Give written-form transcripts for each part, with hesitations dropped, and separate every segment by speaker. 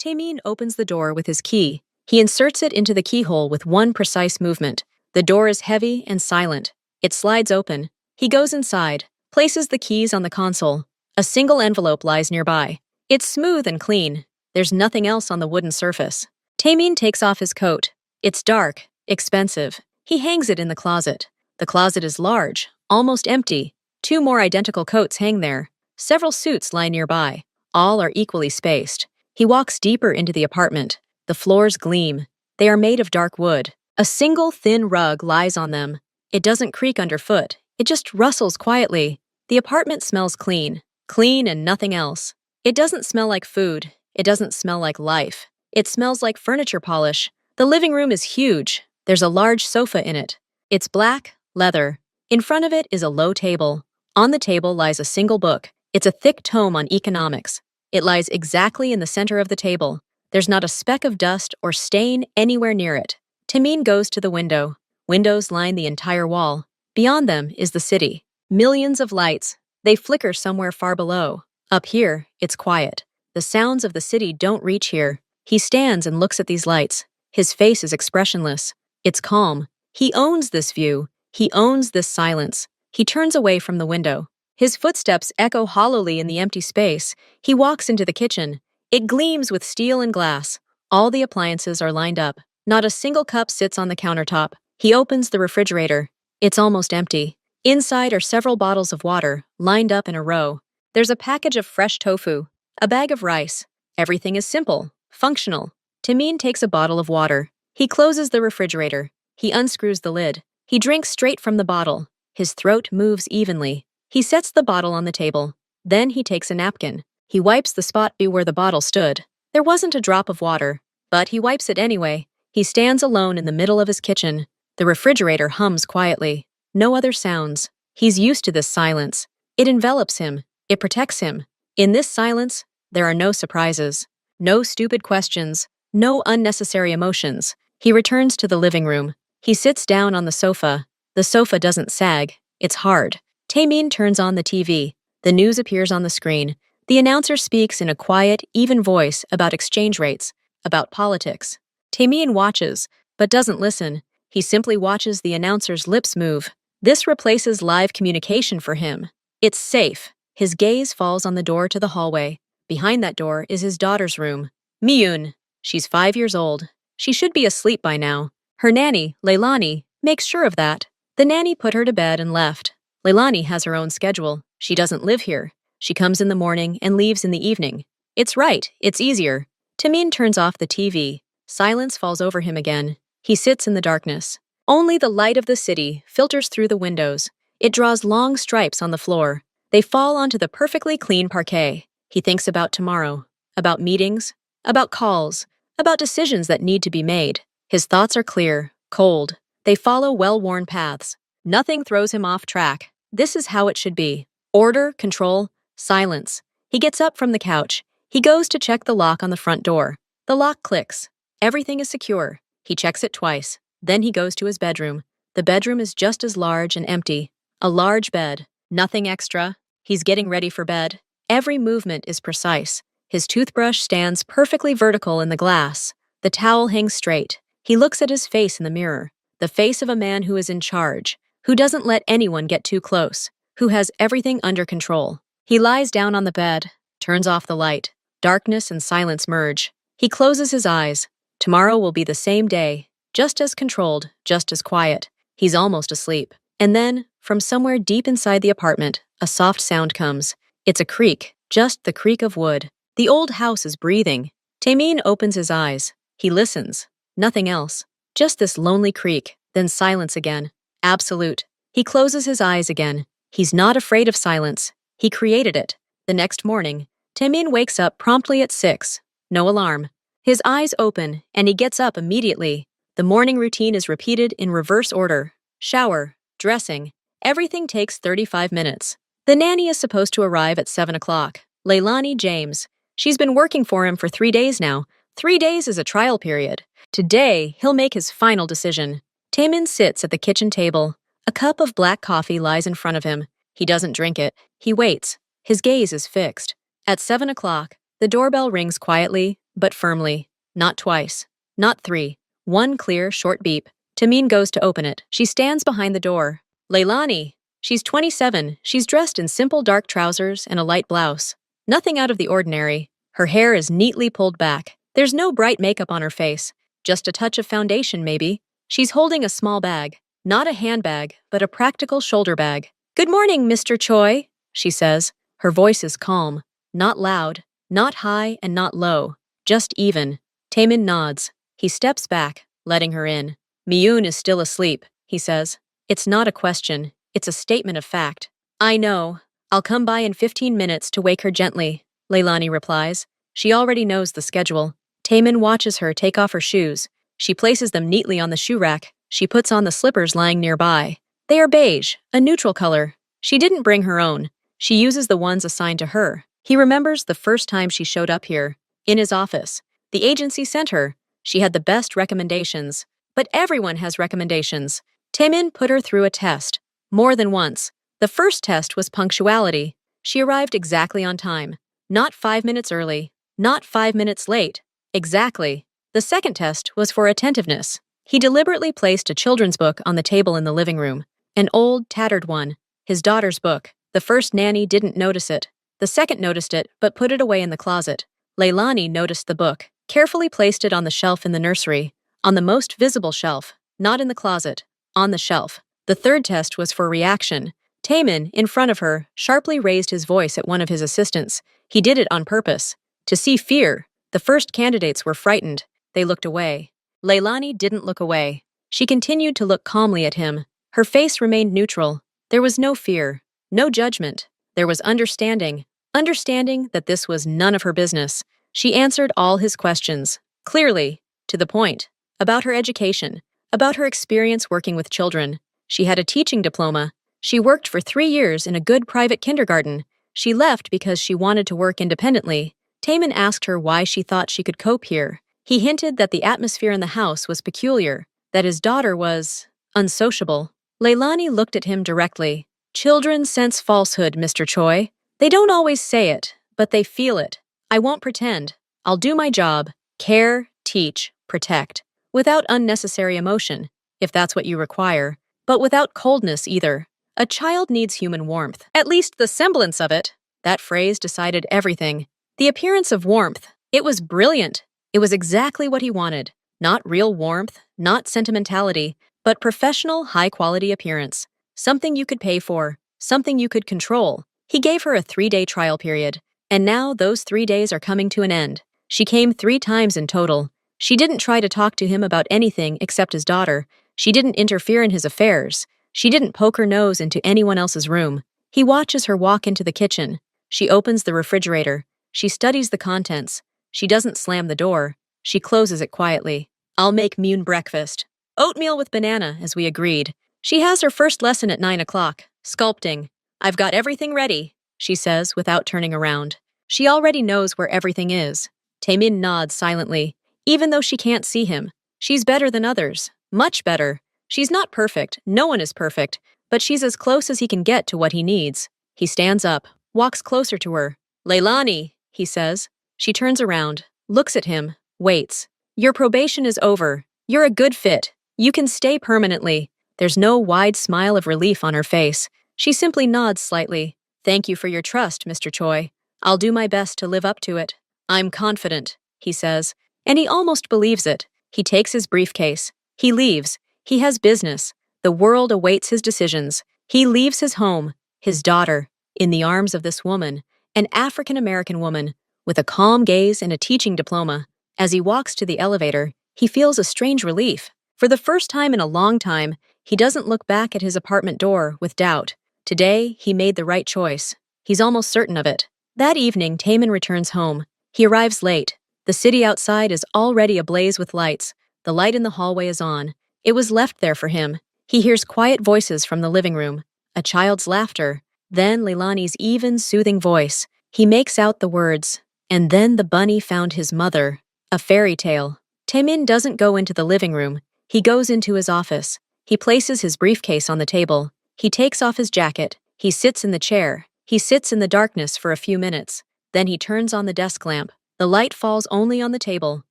Speaker 1: Taemin opens the door with his key. He inserts it into the keyhole with one precise movement. The door is heavy and silent. It slides open. He goes inside, places the keys on the console. A single envelope lies nearby. It's smooth and clean. There's nothing else on the wooden surface. Taemin takes off his coat. It's dark, expensive. He hangs it in the closet. The closet is large, almost empty. Two more identical coats hang there. Several suits lie nearby. All are equally spaced. He walks deeper into the apartment. The floors gleam. They are made of dark wood. A single thin rug lies on them. It doesn't creak underfoot. It just rustles quietly. The apartment smells clean. Clean and nothing else. It doesn't smell like food. It doesn't smell like life. It smells like furniture polish. The living room is huge. There's a large sofa in it. It's black, leather. In front of it is a low table. On the table lies a single book. It's a thick tome on economics. It lies exactly in the center of the table. There's not a speck of dust or stain anywhere near it. Taemin goes to the window. Windows line the entire wall. Beyond them is the city. Millions of lights. They flicker somewhere far below. Up here, it's quiet. The sounds of the city don't reach here. He stands and looks at these lights. His face is expressionless. It's calm. He owns this view. He owns this silence. He turns away from the window. His footsteps echo hollowly in the empty space. He walks into the kitchen. It gleams with steel and glass. All the appliances are lined up. Not a single cup sits on the countertop. He opens the refrigerator. It's almost empty. Inside are several bottles of water, lined up in a row. There's a package of fresh tofu, a bag of rice. Everything is simple, functional. Taemin takes a bottle of water. He closes the refrigerator. He unscrews the lid. He drinks straight from the bottle. His throat moves evenly. He sets the bottle on the table. Then he takes a napkin. He wipes the spot where the bottle stood. There wasn't a drop of water, but he wipes it anyway. He stands alone in the middle of his kitchen. The refrigerator hums quietly. No other sounds. He's used to this silence. It envelops him. It protects him. In this silence, there are no surprises. No stupid questions. No unnecessary emotions. He returns to the living room. He sits down on the sofa. The sofa doesn't sag. It's hard. Taemin turns on the TV. The news appears on the screen. The announcer speaks in a quiet, even voice about exchange rates, about politics. Taemin watches, but doesn't listen. He simply watches the announcer's lips move. This replaces live communication for him. It's safe. His gaze falls on the door to the hallway. Behind that door is his daughter's room. Miyun. She's 5 years old. She should be asleep by now. Her nanny, Leilani, makes sure of that. The nanny put her to bed and left. Leilani has her own schedule. She doesn't live here. She comes in the morning and leaves in the evening. It's right. It's easier. Taemin turns off the TV. Silence falls over him again. He sits in the darkness. Only the light of the city filters through the windows. It draws long stripes on the floor. They fall onto the perfectly clean parquet. He thinks about tomorrow, about meetings, about calls, about decisions that need to be made. His thoughts are clear, cold. They follow well-worn paths. Nothing throws him off track. This is how it should be. Order, control, silence. He gets up from the couch. He goes to check the lock on the front door. The lock clicks. Everything is secure. He checks it twice. Then he goes to his bedroom. The bedroom is just as large and empty. A large bed. Nothing extra. He's getting ready for bed. Every movement is precise. His toothbrush stands perfectly vertical in the glass. The towel hangs straight. He looks at his face in the mirror. The face of a man who is in charge, who doesn't let anyone get too close, who has everything under control. He lies down on the bed, turns off the light. Darkness and silence merge. He closes his eyes. Tomorrow will be the same day, just as controlled, just as quiet. He's almost asleep. And then, from somewhere deep inside the apartment, a soft sound comes. It's a creak, just the creak of wood. The old house is breathing. Taemin opens his eyes. He listens. Nothing else. Just this lonely creak, then silence again. Absolute. He closes his eyes again. He's not afraid of silence. He created it. The next morning, Taemin wakes up promptly at 6. No alarm. His eyes open, and he gets up immediately. The morning routine is repeated in reverse order. Shower, dressing. Everything takes 35 minutes. The nanny is supposed to arrive at 7 o'clock. Leilani James. She's been working for him for 3 days now. 3 days is a trial period. Today, he'll make his final decision. Taemin sits at the kitchen table. A cup of black coffee lies in front of him. He doesn't drink it. He waits. His gaze is fixed. At 7 o'clock, the doorbell rings quietly, but firmly. Not twice. Not three. One clear, short beep. Tamin goes to open it. She stands behind the door. Leilani. She's 27. She's dressed in simple dark trousers and a light blouse. Nothing out of the ordinary. Her hair is neatly pulled back. There's no bright makeup on her face. Just a touch of foundation, maybe. She's holding a small bag. Not a handbag, but a practical shoulder bag. "Good morning, Mr. Choi," she says. Her voice is calm. Not loud. Not high and not low. Just even. Taemin nods. He steps back, letting her in. "Miyun is still asleep," he says. It's not a question. It's a statement of fact. "I know. I'll come by in 15 minutes to wake her gently," Leilani replies. She already knows the schedule. Taemin watches her take off her shoes. She places them neatly on the shoe rack. She puts on the slippers lying nearby. They are beige, a neutral color. She didn't bring her own. She uses the ones assigned to her. He remembers the first time she showed up here, in his office. The agency sent her. She had the best recommendations. But everyone has recommendations. Taemin put her through a test. More than once. The first test was punctuality. She arrived exactly on time. Not 5 minutes early. Not 5 minutes late. Exactly. The second test was for attentiveness. He deliberately placed a children's book on the table in the living room. An old, tattered one. His daughter's book. The first nanny didn't notice it. The second noticed it, but put it away in the closet. Leilani noticed the book, carefully placed it on the shelf in the nursery. On the most visible shelf. Not in the closet. On the shelf. The third test was for reaction. Taemin, in front of her, sharply raised his voice at one of his assistants. He did it on purpose. To see fear. The first candidates were frightened. They looked away. Leilani didn't look away. She continued to look calmly at him. Her face remained neutral. There was no fear. No judgment. There was understanding. Understanding that this was none of her business. She answered all his questions. Clearly. To the point. About her education. About her experience working with children. She had a teaching diploma. She worked for 3 years in a good private kindergarten. She left because she wanted to work independently. Taemin asked her why she thought she could cope here. He hinted that the atmosphere in the house was peculiar, that his daughter was unsociable. Leilani looked at him directly. "Children sense falsehood, Mr. Choi. They don't always say it, but they feel it. I won't pretend. I'll do my job. Care, teach, protect. Without unnecessary emotion, if that's what you require, but without coldness either. A child needs human warmth. At least the semblance of it." That phrase decided everything. The appearance of warmth. It was brilliant. It was exactly what he wanted. Not real warmth, not sentimentality, but professional, high-quality appearance. Something you could pay for. Something you could control. He gave her a 3-day trial period. And now those 3 days are coming to an end. She came 3 times in total. She didn't try to talk to him about anything except his daughter. She didn't interfere in his affairs. She didn't poke her nose into anyone else's room. He watches her walk into the kitchen. She opens the refrigerator. She studies the contents. She doesn't slam the door. She closes it quietly. "I'll make Mune breakfast. Oatmeal with banana, as we agreed. She has her first lesson at 9 o'clock. Sculpting. I've got everything ready," she says without turning around. She already knows where everything is. Taemin nods silently. Even though she can't see him, she's better than others. Much better. She's not perfect. No one is perfect. But she's as close as he can get to what he needs. He stands up, walks closer to her. "Leilani," he says. She turns around, looks at him, waits. "Your probation is over. You're a good fit. You can stay permanently." There's no wide smile of relief on her face. She simply nods slightly. "Thank you for your trust, Mr. Choi. I'll do my best to live up to it." "I'm confident," he says. And he almost believes it. He takes his briefcase. He leaves. He has business. The world awaits his decisions. He leaves his home, his daughter, in the arms of this woman, an African-American woman, with a calm gaze and a teaching diploma. As he walks to the elevator, he feels a strange relief. For the first time in a long time, he doesn't look back at his apartment door with doubt. Today, he made the right choice. He's almost certain of it. That evening, Taemin returns home. He arrives late. The city outside is already ablaze with lights. The light in the hallway is on. It was left there for him. He hears quiet voices from the living room. A child's laughter. Then Leilani's even, soothing voice. He makes out the words, "And then the bunny found his mother." A fairy tale. Taemin doesn't go into the living room. He goes into his office. He places his briefcase on the table. He takes off his jacket. He sits in the chair. He sits in the darkness for a few minutes. Then he turns on the desk lamp. The light falls only on the table.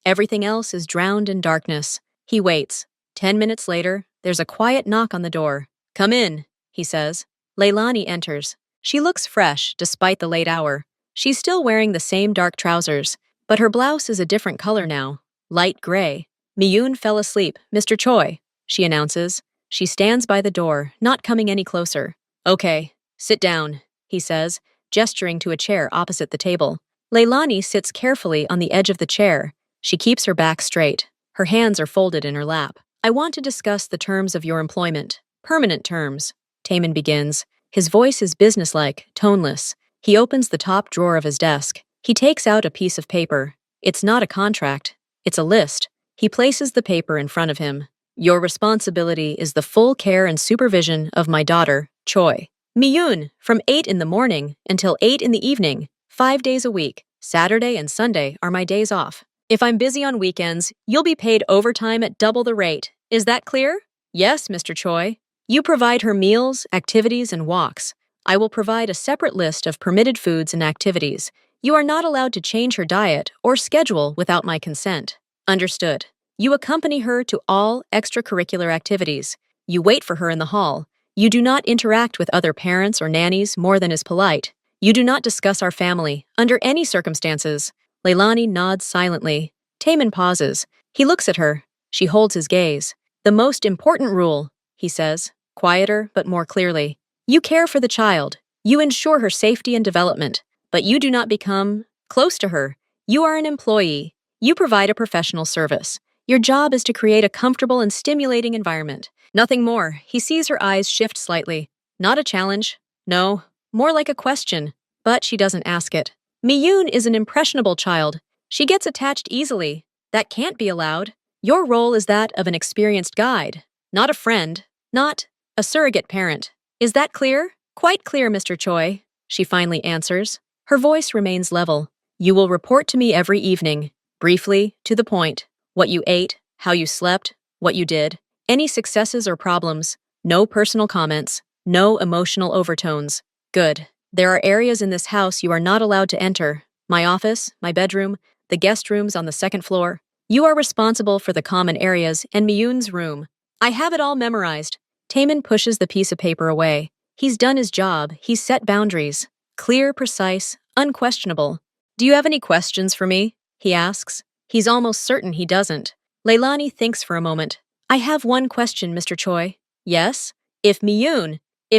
Speaker 1: Everything else is drowned in darkness. He waits. 10 minutes later, there's a quiet knock on the door. "Come in," he says. Leilani enters. She looks fresh despite the late hour. She's still wearing the same dark trousers, but her blouse is a different color now, light gray. "Miyun fell asleep, Mr. Choi," she announces. She stands by the door, not coming any closer. "Okay, sit down," he says, gesturing to a chair opposite the table. Leilani sits carefully on the edge of the chair. She keeps her back straight. Her hands are folded in her lap. "I want to discuss the terms of your employment. Permanent terms," Taman begins. His voice is businesslike, toneless. He opens the top drawer of his desk. He takes out a piece of paper. It's not a contract. It's a list. He places the paper in front of him. "Your responsibility is the full care and supervision of my daughter, Choi. Miyun, from 8 in the morning until 8 in the evening, 5 days a week. Saturday and Sunday are my days off. If I'm busy on weekends, you'll be paid overtime at double the rate. Is that clear?" "Yes, Mr. Choi." "You provide her meals, activities, and walks. I will provide a separate list of permitted foods and activities. You are not allowed to change her diet or schedule without my consent." "Understood." "You accompany her to all extracurricular activities. You wait for her in the hall. You do not interact with other parents or nannies more than is polite. You do not discuss our family, under any circumstances." Leilani nods silently. Taman pauses. He looks at her. She holds his gaze. "The most important rule," he says, quieter but more clearly. "You care for the child. You ensure her safety and development, but you do not become close to her. You are an employee. You provide a professional service. Your job is to create a comfortable and stimulating environment. Nothing more." He sees her eyes shift slightly. Not a challenge. No, more like a question. But she doesn't ask it. "Miyun is an impressionable child. She gets attached easily. That can't be allowed. Your role is that of an experienced guide, not a friend, not a surrogate parent. Is that clear?" "Quite clear, Mr. Choi," she finally answers. Her voice remains level. "You will report to me every evening, briefly, to the point. What you ate, how you slept, what you did. Any successes or problems. No personal comments. No emotional overtones." "Good. There are areas in this house you are not allowed to enter. My office, my bedroom, the guest rooms on the second floor. You are responsible for the common areas and Miyun's room." "I have it all memorized." Taman pushes the piece of paper away. He's done his job. He's set boundaries. Clear, precise, unquestionable. "Do you have any questions for me?" he asks. He's almost certain he doesn't. Leilani thinks for a moment. "I have one question, Mr. Choi." "Yes?" If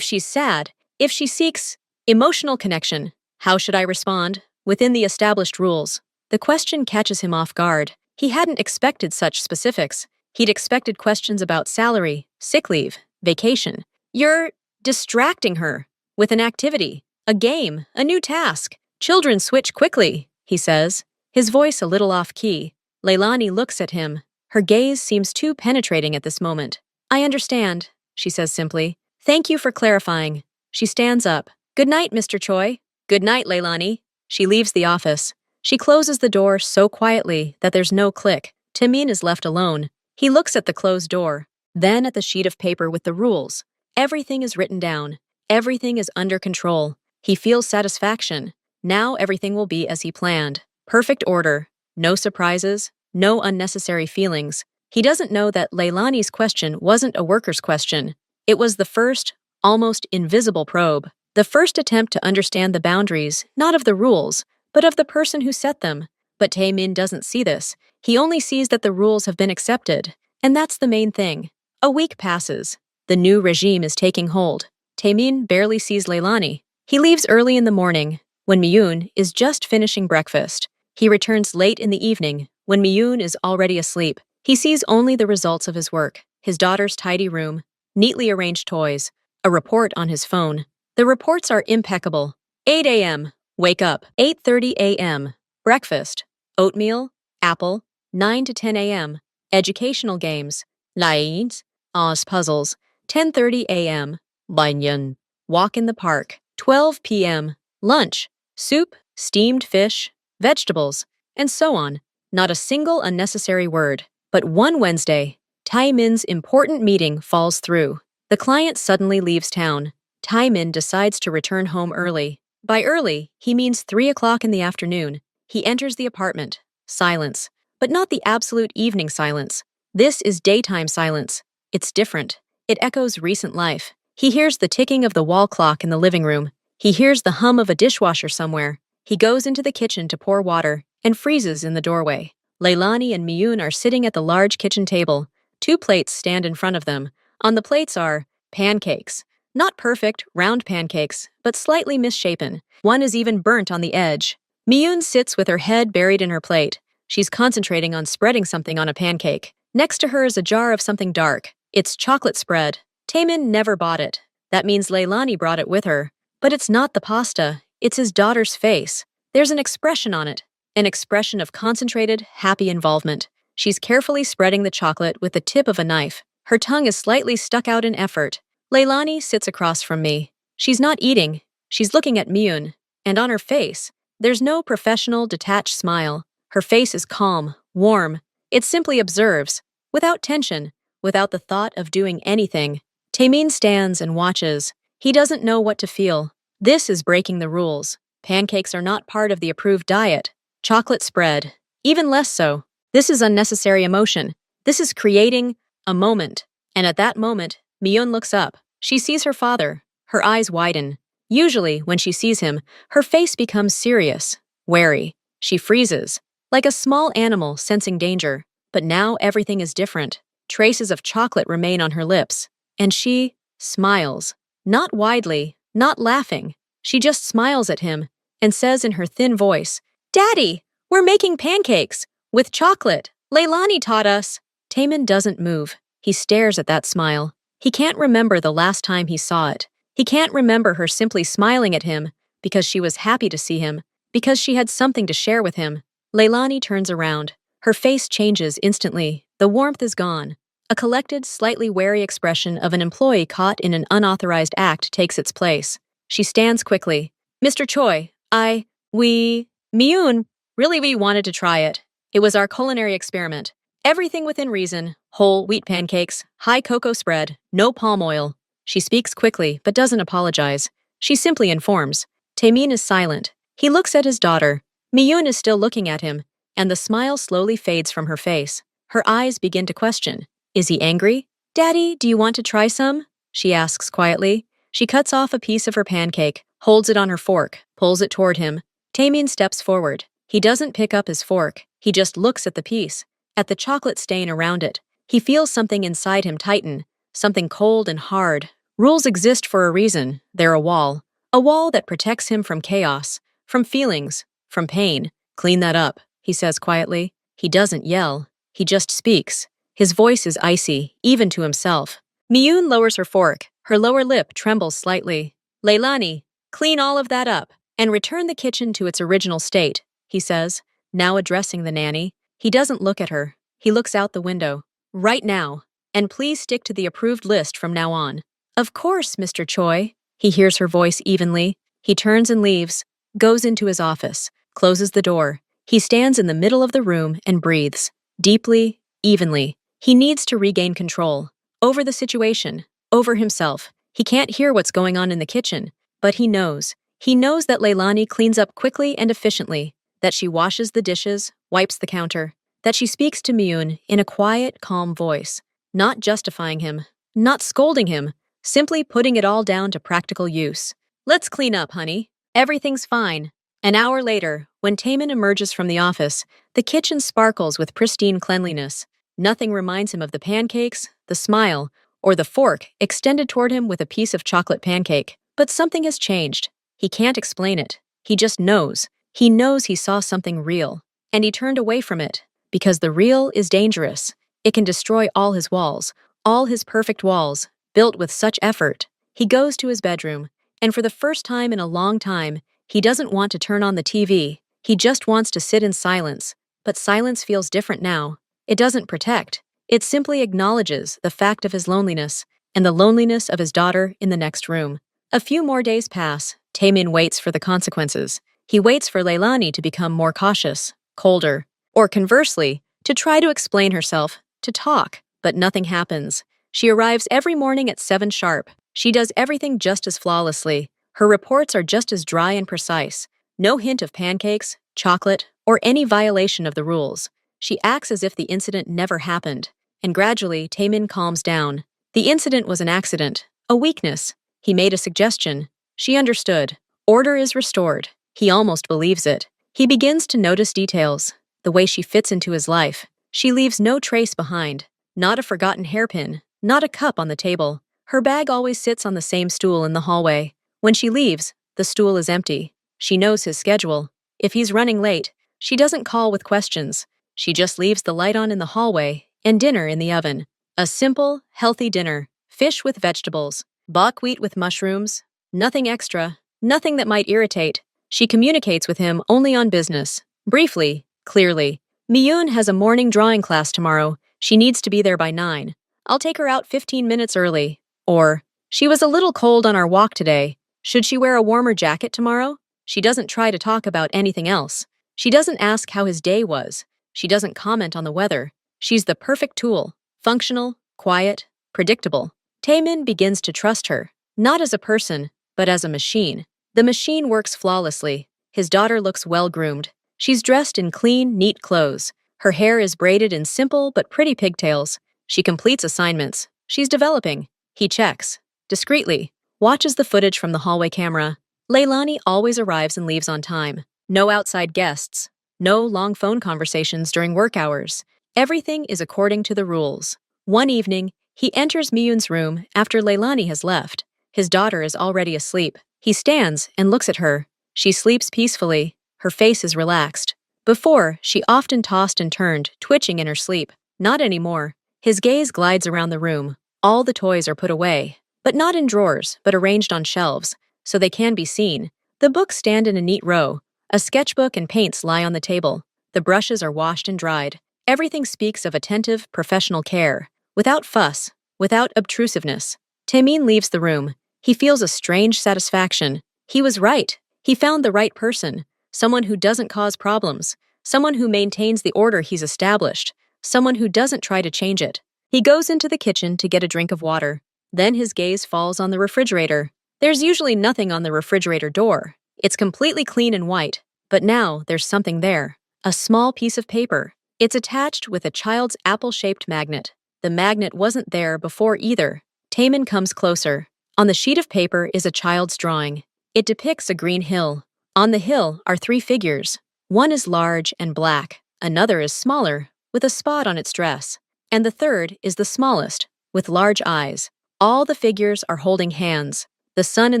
Speaker 1: she's sad, if she seeks emotional connection, how should I respond? Within the established rules." The question catches him off guard. He hadn't expected such specifics. He'd expected questions about salary, sick leave, vacation. "You're distracting her with an activity, a game, a new task. Children switch quickly," he says, his voice a little off-key. Leilani looks at him. Her gaze seems too penetrating at this moment. "I understand," she says simply. "Thank you for clarifying." She stands up. "Good night, Mr. Choi." "Good night, Leilani." She leaves the office. She closes the door so quietly that there's no click. Tamin is left alone. He looks at the closed door, then at the sheet of paper with the rules. Everything is written down. Everything is under control. He feels satisfaction. Now everything will be as he planned. Perfect order. No surprises. No unnecessary feelings. He doesn't know that Leilani's question wasn't a worker's question. It was the first, almost invisible probe. The first attempt to understand the boundaries, not of the rules, but of the person who set them. But Tae-min doesn't see this. He only sees that the rules have been accepted. And that's the main thing. A week passes. The new regime is taking hold. Tae-min barely sees Leilani. He leaves early in the morning, when Miyun is just finishing breakfast. He returns late in the evening, when Miyun is already asleep. He sees only the results of his work. His daughter's tidy room, neatly arranged toys, a report on his phone. The reports are impeccable. 8 a.m. Wake up. 8:30 a.m. Breakfast. Oatmeal, apple. 9 to 10 a.m. Educational games. Lines, Oz puzzles. 10:30 a.m. Banyan. Walk in the park. 12 p.m. Lunch. Soup, steamed fish, vegetables, and so on. Not a single unnecessary word. But one Wednesday, Tae-min's important meeting falls through. The client suddenly leaves town. Tae-min decides to return home early. By early, he means 3 o'clock in the afternoon. He enters the apartment. Silence. But not the absolute evening silence. This is daytime silence. It's different. It echoes recent life. He hears the ticking of the wall clock in the living room. He hears the hum of a dishwasher somewhere. He goes into the kitchen to pour water and freezes in the doorway. Leilani and Miyun are sitting at the large kitchen table. 2 plates stand in front of them. On the plates are pancakes. Not perfect, round pancakes, but slightly misshapen. One is even burnt on the edge. Miyun sits with her head buried in her plate. She's concentrating on spreading something on a pancake. Next to her is a jar of something dark. It's chocolate spread. Taemin never bought it. That means Leilani brought it with her. But it's not the pasta. It's his daughter's face. There's an expression on it. An expression of concentrated, happy involvement. She's carefully spreading the chocolate with the tip of a knife. Her tongue is slightly stuck out in effort. Leilani sits across from me. She's not eating. She's looking at Miyun. And on her face, there's no professional, detached smile. Her face is calm, warm. It simply observes, without tension, without the thought of doing anything. Taemin stands and watches. He doesn't know what to feel. This is breaking the rules. Pancakes are not part of the approved diet. Chocolate spread, even less so. This is unnecessary emotion. This is creating a moment. And at that moment, Miyun looks up. She sees her father. Her eyes widen. Usually, when she sees him, her face becomes serious, wary. She freezes, like a small animal sensing danger. But now everything is different. Traces of chocolate remain on her lips. And she smiles. Not widely, not laughing. She just smiles at him and says in her thin voice, "Daddy, we're making pancakes with chocolate. Leilani taught us." Taemin doesn't move. He stares at that smile. He can't remember the last time he saw it. He can't remember her simply smiling at him because she was happy to see him, because she had something to share with him. Leilani turns around. Her face changes instantly. The warmth is gone. A collected, slightly wary expression of an employee caught in an unauthorized act takes its place. She stands quickly. "Mr. Choi, Miyun, really we wanted to try it. It was our culinary experiment. Everything within reason. Whole wheat pancakes, high cocoa spread, no palm oil." She speaks quickly, but doesn't apologize. She simply informs. Taemin is silent. He looks at his daughter. Miyun is still looking at him, and the smile slowly fades from her face. Her eyes begin to question. Is he angry? "Daddy, do you want to try some?" she asks quietly. She cuts off a piece of her pancake, holds it on her fork, pulls it toward him. Taemin steps forward. He doesn't pick up his fork. He just looks at the piece, at the chocolate stain around it. He feels something inside him tighten, something cold and hard. Rules exist for a reason. They're a wall that protects him from chaos, from feelings, from pain. "Clean that up," he says quietly. He doesn't yell. He just speaks. His voice is icy, even to himself. Miyun lowers her fork. Her lower lip trembles slightly. "Leilani, clean all of that up and return the kitchen to its original state," he says, now addressing the nanny. He doesn't look at her. He looks out the window. "Right now. And please stick to the approved list from now on." "Of course, Mr. Choi." He hears her voice evenly. He turns and leaves, goes into his office, closes the door. He stands in the middle of the room and breathes, deeply, evenly. He needs to regain control. Over the situation, over himself. He can't hear what's going on in the kitchen, but he knows. He knows that Leilani cleans up quickly and efficiently, that she washes the dishes, wipes the counter, that she speaks to Miyun in a quiet, calm voice, not justifying him, not scolding him, simply putting it all down to practical use. "Let's clean up, honey. Everything's fine." An hour later, when Taemin emerges from the office, the kitchen sparkles with pristine cleanliness. Nothing reminds him of the pancakes, the smile, or the fork extended toward him with a piece of chocolate pancake. But something has changed. He can't explain it. He just knows. He knows he saw something real, and he turned away from it, because the real is dangerous. It can destroy all his walls, all his perfect walls, built with such effort. He goes to his bedroom, and for the first time in a long time, he doesn't want to turn on the TV. He just wants to sit in silence. But silence feels different now. It doesn't protect. It simply acknowledges the fact of his loneliness and the loneliness of his daughter in the next room. A few more days pass. Taemin waits for the consequences. He waits for Leilani to become more cautious, colder, or conversely, to try to explain herself, to talk, but nothing happens. She arrives every morning at 7 sharp. She does everything just as flawlessly. Her reports are just as dry and precise. No hint of pancakes, chocolate, or any violation of the rules. She acts as if the incident never happened, and gradually Taemin calms down. The incident was an accident, a weakness. He made a suggestion. She understood. Order is restored. He almost believes it. He begins to notice details, the way she fits into his life. She leaves no trace behind. Not a forgotten hairpin, not a cup on the table. Her bag always sits on the same stool in the hallway. When she leaves, the stool is empty. She knows his schedule. If he's running late, she doesn't call with questions. She just leaves the light on in the hallway and dinner in the oven. A simple, healthy dinner. Fish with vegetables, buckwheat with mushrooms. Nothing extra, nothing that might irritate. She communicates with him only on business. Briefly, clearly. Miyun has a morning drawing class tomorrow. She needs to be there by 9. I'll take her out 15 minutes early. Or, she was a little cold on our walk today. Should she wear a warmer jacket tomorrow? She doesn't try to talk about anything else. She doesn't ask how his day was. She doesn't comment on the weather. She's the perfect tool. Functional, quiet, predictable. Taemin begins to trust her, not as a person, but as a machine. The machine works flawlessly. His daughter looks well-groomed. She's dressed in clean, neat clothes. Her hair is braided in simple but pretty pigtails. She completes assignments. She's developing. He checks. Discreetly. Watches the footage from the hallway camera. Leilani always arrives and leaves on time. No outside guests. No long phone conversations during work hours. Everything is according to the rules. One evening, he enters Miyun's room after Leilani has left. His daughter is already asleep. He stands and looks at her. She sleeps peacefully. Her face is relaxed. Before, she often tossed and turned, twitching in her sleep. Not anymore. His gaze glides around the room. All the toys are put away. But not in drawers, but arranged on shelves, so they can be seen. The books stand in a neat row. A sketchbook and paints lie on the table. The brushes are washed and dried. Everything speaks of attentive, professional care. Without fuss, without obtrusiveness. Taemin leaves the room. He feels a strange satisfaction. He was right. He found the right person. Someone who doesn't cause problems. Someone who maintains the order he's established. Someone who doesn't try to change it. He goes into the kitchen to get a drink of water. Then his gaze falls on the refrigerator. There's usually nothing on the refrigerator door. It's completely clean and white. But now there's something there. A small piece of paper. It's attached with a child's apple-shaped magnet. The magnet wasn't there before either. Taemin comes closer. On the sheet of paper is a child's drawing. It depicts a green hill. On the hill are 3 figures. One is large and black. Another is smaller, with a spot on its dress. And the third is the smallest, with large eyes. All the figures are holding hands. The sun in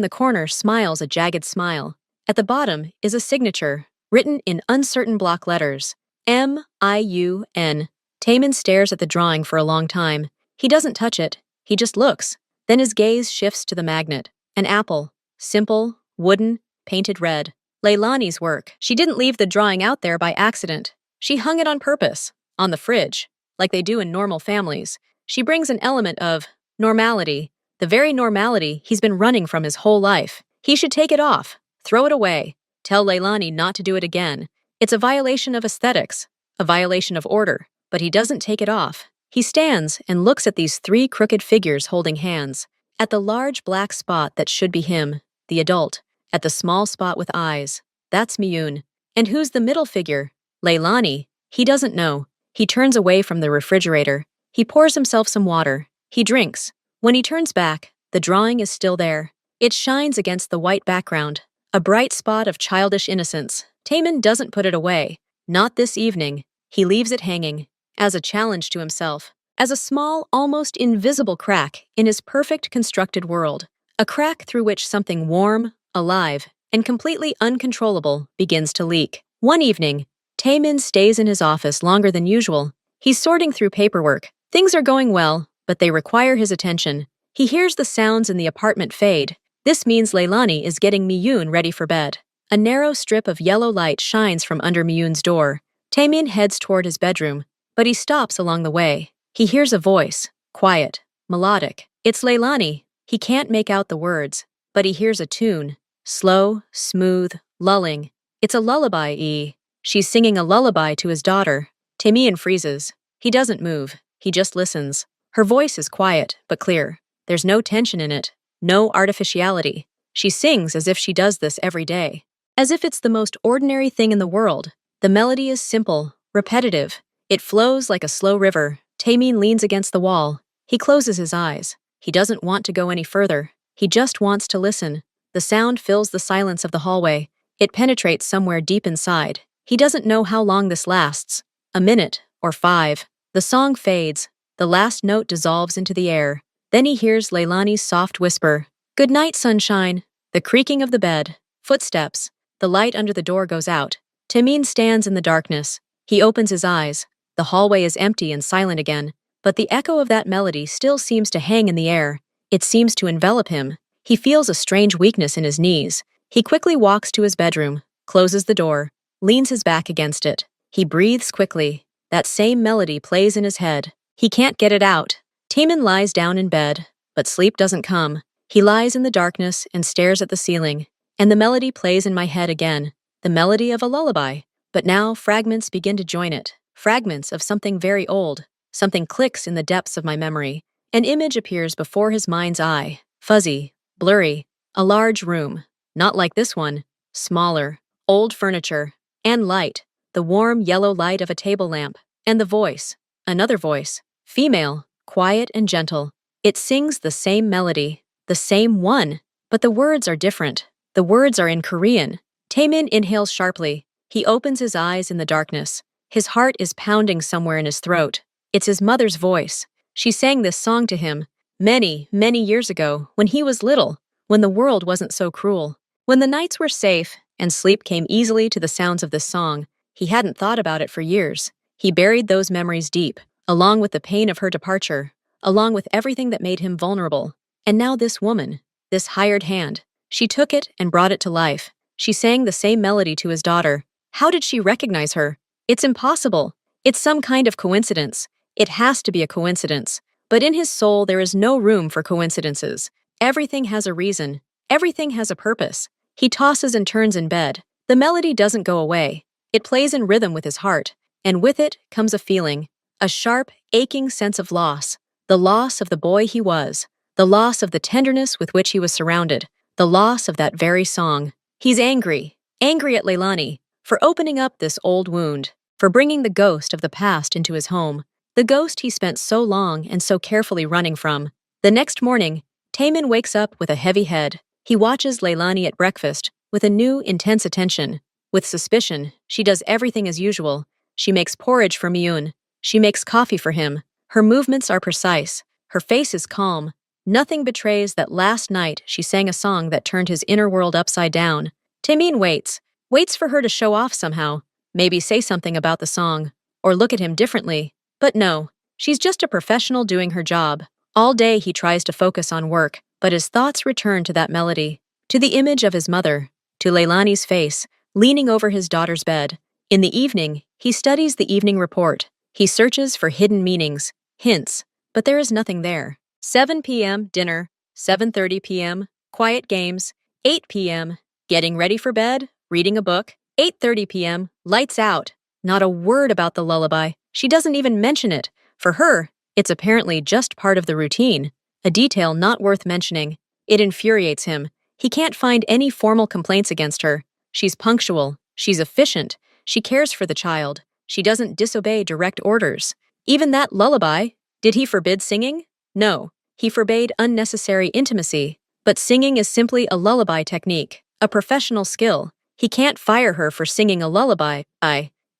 Speaker 1: the corner smiles a jagged smile. At the bottom is a signature, written in uncertain block letters. M-I-U-N. Taemin stares at the drawing for a long time. He doesn't touch it. He just looks. Then his gaze shifts to the magnet. An apple. Simple, wooden, painted red. Leilani's work. She didn't leave the drawing out there by accident. She hung it on purpose. On the fridge. Like they do in normal families. She brings an element of normality. The very normality he's been running from his whole life. He should take it off. Throw it away. Tell Leilani not to do it again. It's a violation of aesthetics. A violation of order. But he doesn't take it off. He stands and looks at these 3 crooked figures holding hands. At the large black spot that should be him, the adult. At the small spot with eyes. That's Miyun. And who's the middle figure? Leilani. He doesn't know. He turns away from the refrigerator. He pours himself some water. He drinks. When he turns back, the drawing is still there. It shines against the white background. A bright spot of childish innocence. Taemin doesn't put it away. Not this evening. He leaves it hanging. As a challenge to himself. As a small, almost invisible crack in his perfect constructed world. A crack through which something warm, alive, and completely uncontrollable begins to leak. One evening, Taemin stays in his office longer than usual. He's sorting through paperwork. Things are going well, but they require his attention. He hears the sounds in the apartment fade. This means Leilani is getting Miyun ready for bed. A narrow strip of yellow light shines from under Miyun's door. Taemin heads toward his bedroom, but he stops along the way. He hears a voice, quiet, melodic. It's Leilani. He can't make out the words, but he hears a tune. Slow, smooth, lulling. It's a lullaby. She's singing a lullaby to his daughter. Taemin freezes. He doesn't move. He just listens. Her voice is quiet, but clear. There's no tension in it. No artificiality. She sings as if she does this every day. As if it's the most ordinary thing in the world. The melody is simple, repetitive. It flows like a slow river. Taemin leans against the wall. He closes his eyes. He doesn't want to go any further. He just wants to listen. The sound fills the silence of the hallway. It penetrates somewhere deep inside. He doesn't know how long this lasts. A minute, or 5. The song fades. The last note dissolves into the air. Then he hears Leilani's soft whisper, "Good night, sunshine." The creaking of the bed. Footsteps. The light under the door goes out. Taemin stands in the darkness. He opens his eyes. The hallway is empty and silent again, but the echo of that melody still seems to hang in the air. It seems to envelop him. He feels a strange weakness in his knees. He quickly walks to his bedroom, closes the door, leans his back against it. He breathes quickly. That same melody plays in his head. He can't get it out. Taemin lies down in bed, but sleep doesn't come. He lies in the darkness and stares at the ceiling. And the melody plays in my head again. The melody of a lullaby. But now fragments begin to join it. Fragments of something very old. Something clicks in the depths of my memory. An image appears before his mind's eye. Fuzzy, blurry. A large room. Not like this one. Smaller. Old furniture. And light. The warm yellow light of a table lamp. And the voice. Another voice. Female. Quiet and gentle. It sings the same melody. The same one. But the words are different. The words are in Korean. Taemin inhales sharply. He opens his eyes in the darkness. His heart is pounding somewhere in his throat. It's his mother's voice. She sang this song to him many, many years ago when he was little, when the world wasn't so cruel, when the nights were safe and sleep came easily to the sounds of this song. He hadn't thought about it for years. He buried those memories deep, along with the pain of her departure, along with everything that made him vulnerable. And now this woman, this hired hand, she took it and brought it to life. She sang the same melody to his daughter. How did she recognize her? It's impossible. It's some kind of coincidence. It has to be a coincidence. But in his soul, there is no room for coincidences. Everything has a reason. Everything has a purpose. He tosses and turns in bed. The melody doesn't go away. It plays in rhythm with his heart. And with it comes a feeling. A sharp, aching sense of loss. The loss of the boy he was. The loss of the tenderness with which he was surrounded. The loss of that very song. He's angry. Angry at Leilani. For opening up this old wound. For bringing the ghost of the past into his home. The ghost he spent so long and so carefully running from. The next morning, Taemin wakes up with a heavy head. He watches Leilani at breakfast with a new, intense attention. With suspicion, she does everything as usual. She makes porridge for Miyun. She makes coffee for him. Her movements are precise. Her face is calm. Nothing betrays that last night she sang a song that turned his inner world upside down. Taemin waits for her to show off somehow, maybe say something about the song, or look at him differently. But no, she's just a professional doing her job. All day he tries to focus on work, but his thoughts return to that melody, to the image of his mother, to Leilani's face, leaning over his daughter's bed. In the evening, he studies the evening report. He searches for hidden meanings, hints, but there is nothing there. 7 p.m. dinner, 7:30 p.m. quiet games, 8 p.m. getting ready for bed, reading a book, 8:30 p.m. lights out. Not a word about the lullaby. She doesn't even mention it. For her, it's apparently just part of the routine, a detail not worth mentioning. It infuriates him. He can't find any formal complaints against her. She's punctual. She's efficient. She cares for the child. She doesn't disobey direct orders. Even that lullaby, did he forbid singing? No, he forbade unnecessary intimacy. But singing is simply a lullaby technique, a professional skill. He can't fire her for singing a lullaby.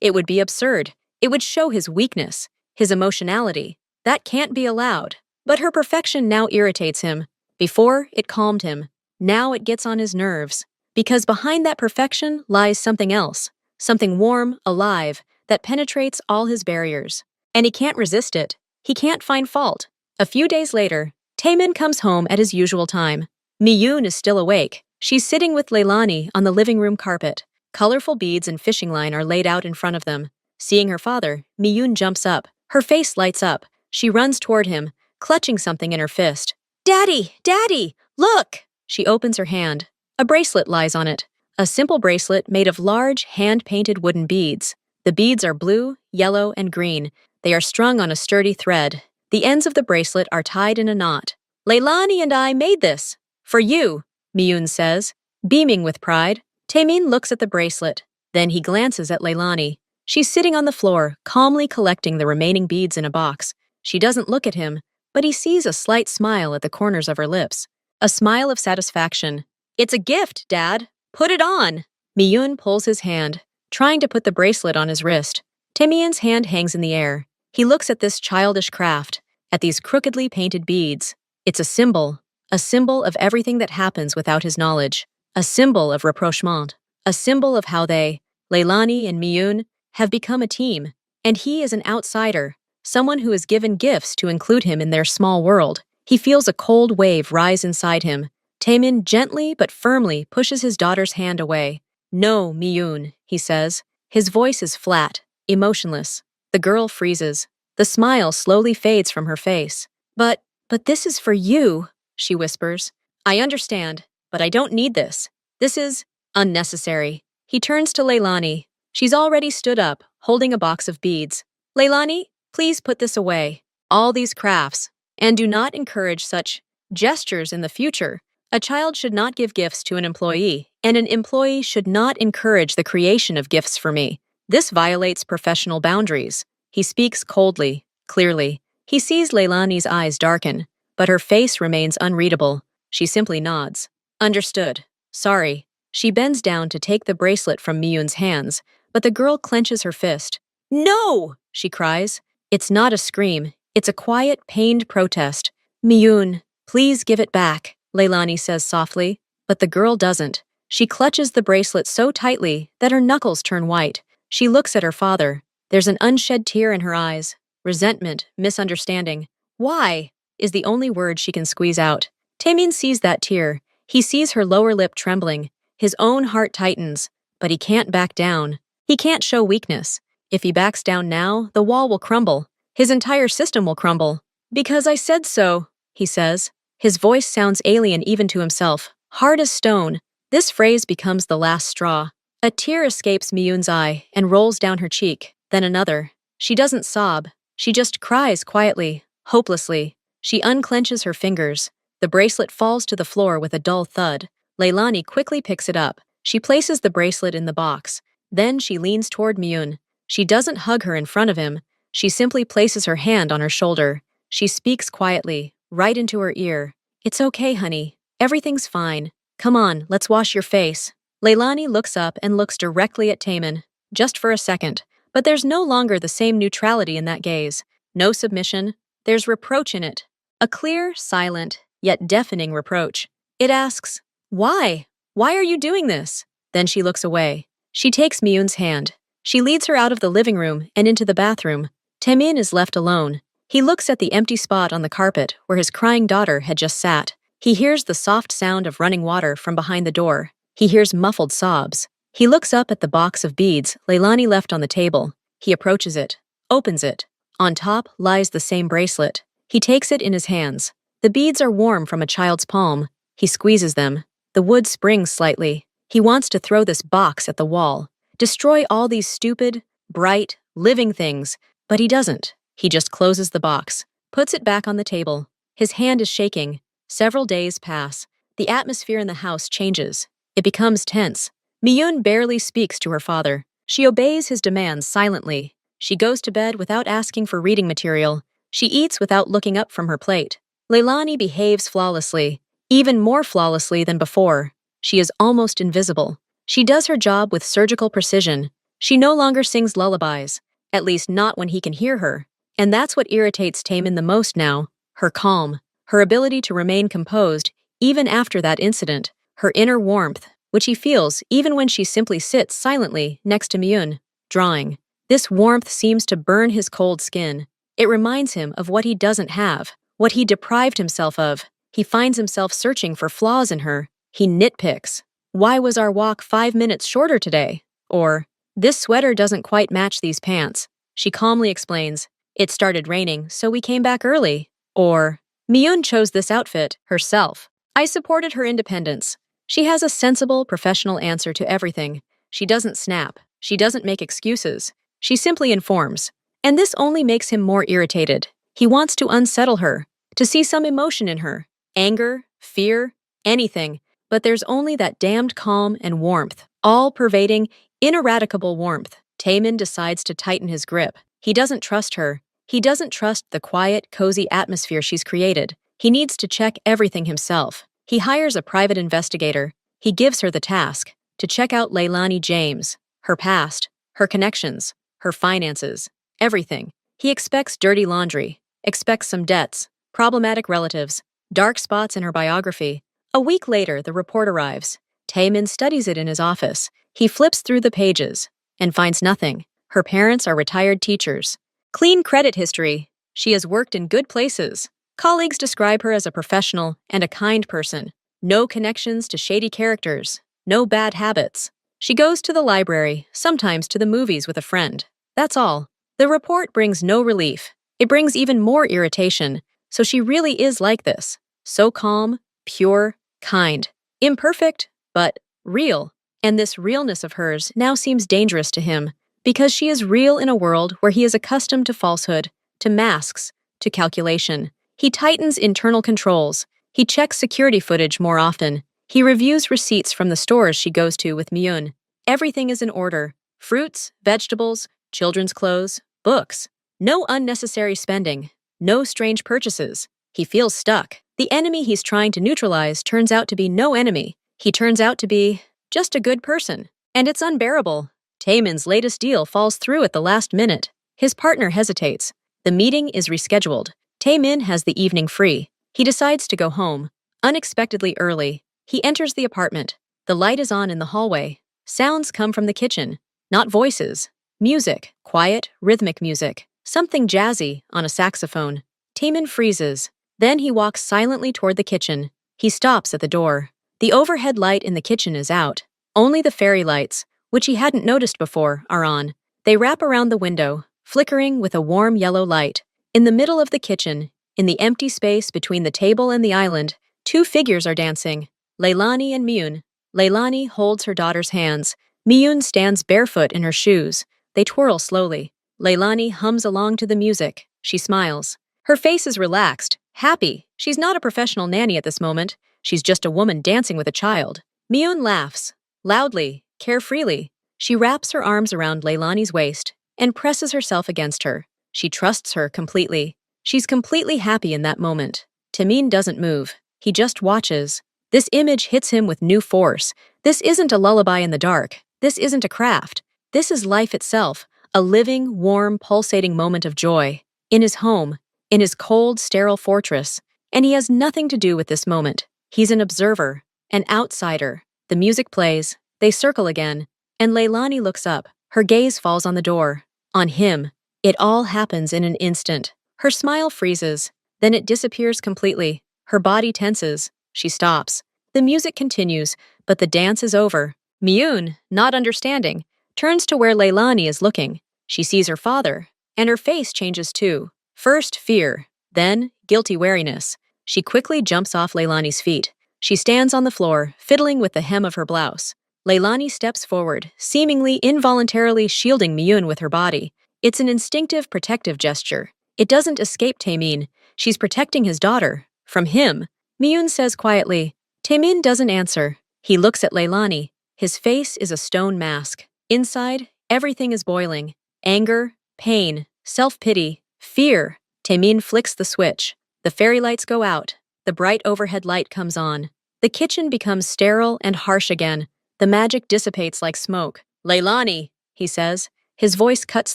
Speaker 1: It would be absurd. It would show his weakness, his emotionality. That can't be allowed. But her perfection now irritates him. Before, it calmed him. Now it gets on his nerves. Because behind that perfection lies something else. Something warm, alive, that penetrates all his barriers. And he can't resist it. He can't find fault. A few days later, Taemin comes home at his usual time. Miyun is still awake. She's sitting with Leilani on the living room carpet. Colorful beads and fishing line are laid out in front of them. Seeing her father, Miyun jumps up. Her face lights up. She runs toward him, clutching something in her fist. "Daddy! Daddy! Look!" She opens her hand. A bracelet lies on it. A simple bracelet made of large, hand-painted wooden beads. The beads are blue, yellow, and green. They are strung on a sturdy thread. The ends of the bracelet are tied in a knot. "Leilani and I made this. For you," Miyun says, beaming with pride. Taemin looks at the bracelet. Then he glances at Leilani. She's sitting on the floor, calmly collecting the remaining beads in a box. She doesn't look at him, but he sees a slight smile at the corners of her lips. A smile of satisfaction. "It's a gift, Dad. Put it on." Miyun pulls his hand, trying to put the bracelet on his wrist. Taemyeon's hand hangs in the air. He looks at this childish craft, at these crookedly painted beads. It's a symbol of everything that happens without his knowledge, a symbol of rapprochement, a symbol of how they, Leilani and Miyun, have become a team, and he is an outsider, someone who is given gifts to include him in their small world. He feels a cold wave rise inside him. Taemin gently but firmly pushes his daughter's hand away. "No, Miyun," he says. His voice is flat, emotionless. The girl freezes. The smile slowly fades from her face. But this is for you," she whispers. "I understand, but I don't need this. This is unnecessary." He turns to Leilani. She's already stood up, holding a box of beads. "Leilani, please put this away. All these crafts. And do not encourage such gestures in the future. A child should not give gifts to an employee, and an employee should not encourage the creation of gifts for me. This violates professional boundaries." He speaks coldly, clearly. He sees Leilani's eyes darken, but her face remains unreadable. She simply nods. "Understood. Sorry." She bends down to take the bracelet from Miyun's hands, but the girl clenches her fist. "No!" she cries. It's not a scream. It's a quiet, pained protest. "Miyun, please give it back," Leilani says softly, but the girl doesn't. She clutches the bracelet so tightly that her knuckles turn white. She looks at her father. There's an unshed tear in her eyes. Resentment, misunderstanding. "Why?" is the only word she can squeeze out. Taemin sees that tear. He sees her lower lip trembling. His own heart tightens, but he can't back down. He can't show weakness. If he backs down now, the wall will crumble. His entire system will crumble. "Because I said so," he says. His voice sounds alien even to himself, hard as stone. This phrase becomes the last straw. A tear escapes Miyun's eye and rolls down her cheek, then another. She doesn't sob. She just cries quietly, hopelessly. She unclenches her fingers. The bracelet falls to the floor with a dull thud. Leilani quickly picks it up. She places the bracelet in the box. Then she leans toward Miyun. She doesn't hug her in front of him. She simply places her hand on her shoulder. She speaks quietly, right into her ear. "It's okay, honey. Everything's fine. Come on, let's wash your face." Leilani looks up and looks directly at Taemin, just for a second. But there's no longer the same neutrality in that gaze. No submission. There's reproach in it. A clear, silent, yet deafening reproach. It asks, "Why? Why are you doing this?" Then she looks away. She takes Miyun's hand. She leads her out of the living room and into the bathroom. Taemin is left alone. He looks at the empty spot on the carpet where his crying daughter had just sat. He hears the soft sound of running water from behind the door. He hears muffled sobs. He looks up at the box of beads Leilani left on the table. He approaches it, opens it. On top lies the same bracelet. He takes it in his hands. The beads are warm from a child's palm. He squeezes them. The wood springs slightly. He wants to throw this box at the wall. Destroy all these stupid, bright, living things. But he doesn't. He just closes the box, puts it back on the table. His hand is shaking. Several days pass. The atmosphere in the house changes. It becomes tense. Miyun barely speaks to her father. She obeys his demands silently. She goes to bed without asking for reading material. She eats without looking up from her plate. Leilani behaves flawlessly, even more flawlessly than before. She is almost invisible. She does her job with surgical precision. She no longer sings lullabies, at least not when he can hear her. And that's what irritates Taemin the most now, her calm, her ability to remain composed even after that incident, her inner warmth, which he feels even when she simply sits silently next to Miyun, drawing. This warmth seems to burn his cold skin. It reminds him of what he doesn't have, what he deprived himself of. He finds himself searching for flaws in her. He nitpicks. "Why was our walk 5 minutes shorter today?" Or, "This sweater doesn't quite match these pants." She calmly explains, "It started raining, so we came back early." Or, "Miyun chose this outfit herself. I supported her independence." She has a sensible, professional answer to everything. She doesn't snap. She doesn't make excuses. She simply informs. And this only makes him more irritated. He wants to unsettle her, to see some emotion in her. Anger, fear, anything. But there's only that damned calm and warmth, all pervading Ineradicable warmth. Taemin decides to tighten his grip. He doesn't trust her. He doesn't trust the quiet, cozy atmosphere she's created. He needs to check everything himself. He hires a private investigator. He gives her the task to check out Leilani James, her past, her connections, her finances, everything. He expects dirty laundry, expects some debts, problematic relatives, dark spots in her biography. A week later, the report arrives. Taemin studies it in his office. He flips through the pages and finds nothing. Her parents are retired teachers. Clean credit history. She has worked in good places. Colleagues describe her as a professional and a kind person. No connections to shady characters. No bad habits. She goes to the library, sometimes to the movies with a friend. That's all. The report brings no relief. It brings even more irritation. So she really is like this. So calm, pure, kind. Imperfect, but real. And this realness of hers now seems dangerous to him, because she is real in a world where he is accustomed to falsehood, to masks, to calculation. He tightens internal controls. He checks security footage more often. He reviews receipts from the stores she goes to with Myun. Everything is in order. Fruits, vegetables, children's clothes, books. No unnecessary spending. No strange purchases. He feels stuck. The enemy he's trying to neutralize turns out to be no enemy. He turns out to be just a good person. And it's unbearable. Taemin's latest deal falls through at the last minute. His partner hesitates. The meeting is rescheduled. Taemin has the evening free. He decides to go home. Unexpectedly early, he enters the apartment. The light is on in the hallway. Sounds come from the kitchen. Not voices. Music. Quiet, rhythmic music. Something jazzy on a saxophone. Taemin freezes. Then he walks silently toward the kitchen. He stops at the door. The overhead light in the kitchen is out. Only the fairy lights, which he hadn't noticed before, are on. They wrap around the window, flickering with a warm yellow light. In the middle of the kitchen, in the empty space between the table and the island, two figures are dancing, Leilani and Myun. Leilani holds her daughter's hands. Myun stands barefoot in her shoes. They twirl slowly. Leilani hums along to the music. She smiles. Her face is relaxed, happy. She's not a professional nanny at this moment. She's just a woman dancing with a child. Myun laughs, loudly, carefreely. She wraps her arms around Leilani's waist and presses herself against her. She trusts her completely. She's completely happy in that moment. Taemin doesn't move. He just watches. This image hits him with new force. This isn't a lullaby in the dark. This isn't a craft. This is life itself, a living, warm, pulsating moment of joy. In his home, in his cold, sterile fortress. And he has nothing to do with this moment. He's an observer, an outsider. The music plays. They circle again. And Leilani looks up. Her gaze falls on the door. On him. It all happens in an instant. Her smile freezes. Then it disappears completely. Her body tenses. She stops. The music continues, but the dance is over. Myun, not understanding, turns to where Leilani is looking. She sees her father, and her face changes too. First, fear. Then, guilty wariness. She quickly jumps off Leilani's feet. She stands on the floor, fiddling with the hem of her blouse. Leilani steps forward, seemingly involuntarily shielding Myun with her body. It's an instinctive, protective gesture. It doesn't escape Taemin. She's protecting his daughter. From him. Myun says quietly. Taemin doesn't answer. He looks at Leilani. His face is a stone mask. Inside, everything is boiling. Anger, pain, self-pity, fear. Taemin flicks the switch. The fairy lights go out. The bright overhead light comes on. The kitchen becomes sterile and harsh again. The magic dissipates like smoke. Leilani, he says. His voice cuts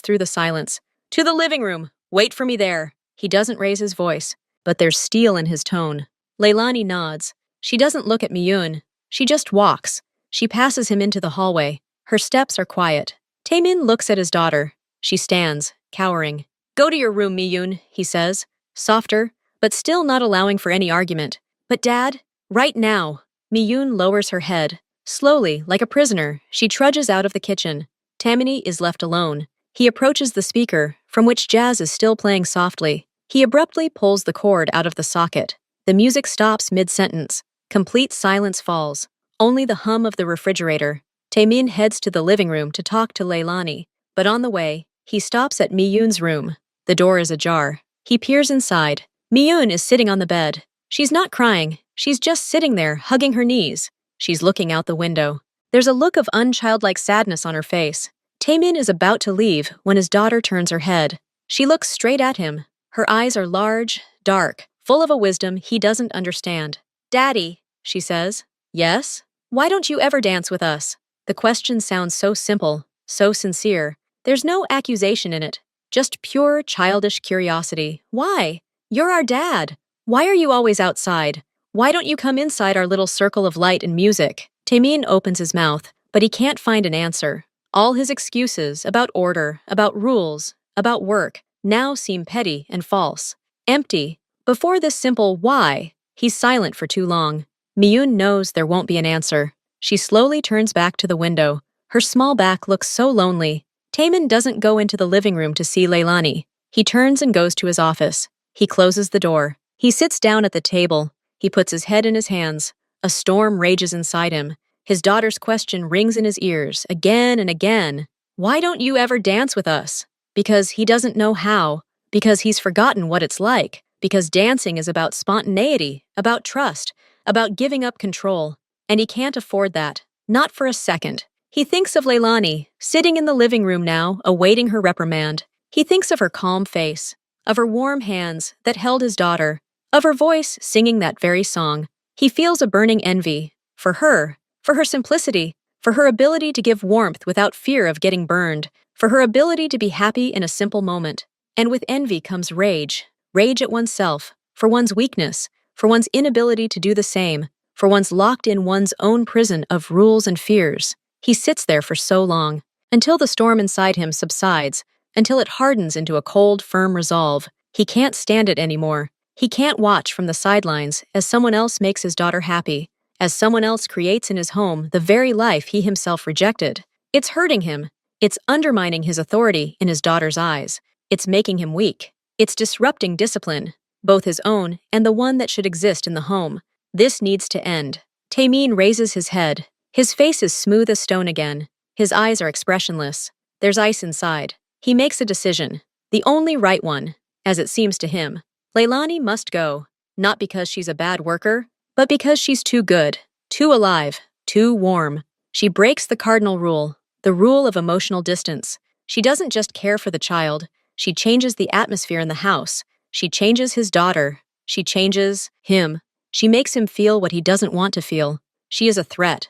Speaker 1: through the silence. To the living room. Wait for me there. He doesn't raise his voice, but there's steel in his tone. Leilani nods. She doesn't look at Myun. She just walks. She passes him into the hallway. Her steps are quiet. Taemin looks at his daughter. She stands, cowering. Go to your room, Myun, he says, softer, but still not allowing for any argument. But Dad, right now. Myun lowers her head. Slowly, like a prisoner, she trudges out of the kitchen. Taemin is left alone. He approaches the speaker, from which jazz is still playing softly. He abruptly pulls the cord out of the socket. The music stops mid-sentence. Complete silence falls. Only the hum of the refrigerator. Taemin heads to the living room to talk to Leilani, but on the way, he stops at Myun's room. The door is ajar. He peers inside. Myun is sitting on the bed. She's not crying. She's just sitting there, hugging her knees. She's looking out the window. There's a look of unchildlike sadness on her face. Taemin is about to leave when his daughter turns her head. She looks straight at him. Her eyes are large, dark, full of a wisdom he doesn't understand. "Daddy," she says. "Yes? Why don't you ever dance with us?" The question sounds so simple, so sincere. There's no accusation in it, just pure childish curiosity. Why? You're our dad. Why are you always outside? Why don't you come inside our little circle of light and music? Taemin opens his mouth, but he can't find an answer. All his excuses about order, about rules, about work, now seem petty and false. Empty. Before this simple why, he's silent for too long. Miyun knows there won't be an answer. She slowly turns back to the window. Her small back looks so lonely. Taemin doesn't go into the living room to see Leilani. He turns and goes to his office. He closes the door. He sits down at the table. He puts his head in his hands. A storm rages inside him. His daughter's question rings in his ears again and again. Why don't you ever dance with us? Because he doesn't know how. Because he's forgotten what it's like. Because dancing is about spontaneity, about trust, about giving up control. And he can't afford that. Not for a second. He thinks of Leilani, sitting in the living room now, awaiting her reprimand. He thinks of her calm face, of her warm hands that held his daughter, of her voice singing that very song. He feels a burning envy for her simplicity, for her ability to give warmth without fear of getting burned, for her ability to be happy in a simple moment. And with envy comes rage, rage at oneself, for one's weakness, for one's inability to do the same, for one's locked in one's own prison of rules and fears. He sits there for so long, until the storm inside him subsides, until it hardens into a cold, firm resolve. He can't stand it anymore. He can't watch from the sidelines as someone else makes his daughter happy, as someone else creates in his home the very life he himself rejected. It's hurting him. It's undermining his authority in his daughter's eyes. It's making him weak. It's disrupting discipline, both his own and the one that should exist in the home. This needs to end. Taemin raises his head. His face is smooth as stone again. His eyes are expressionless. There's ice inside. He makes a decision, the only right one, as it seems to him. Leilani must go, not because she's a bad worker, but because she's too good, too alive, too warm. She breaks the cardinal rule, the rule of emotional distance. She doesn't just care for the child. She changes the atmosphere in the house. She changes his daughter. She changes him. She makes him feel what he doesn't want to feel. She is a threat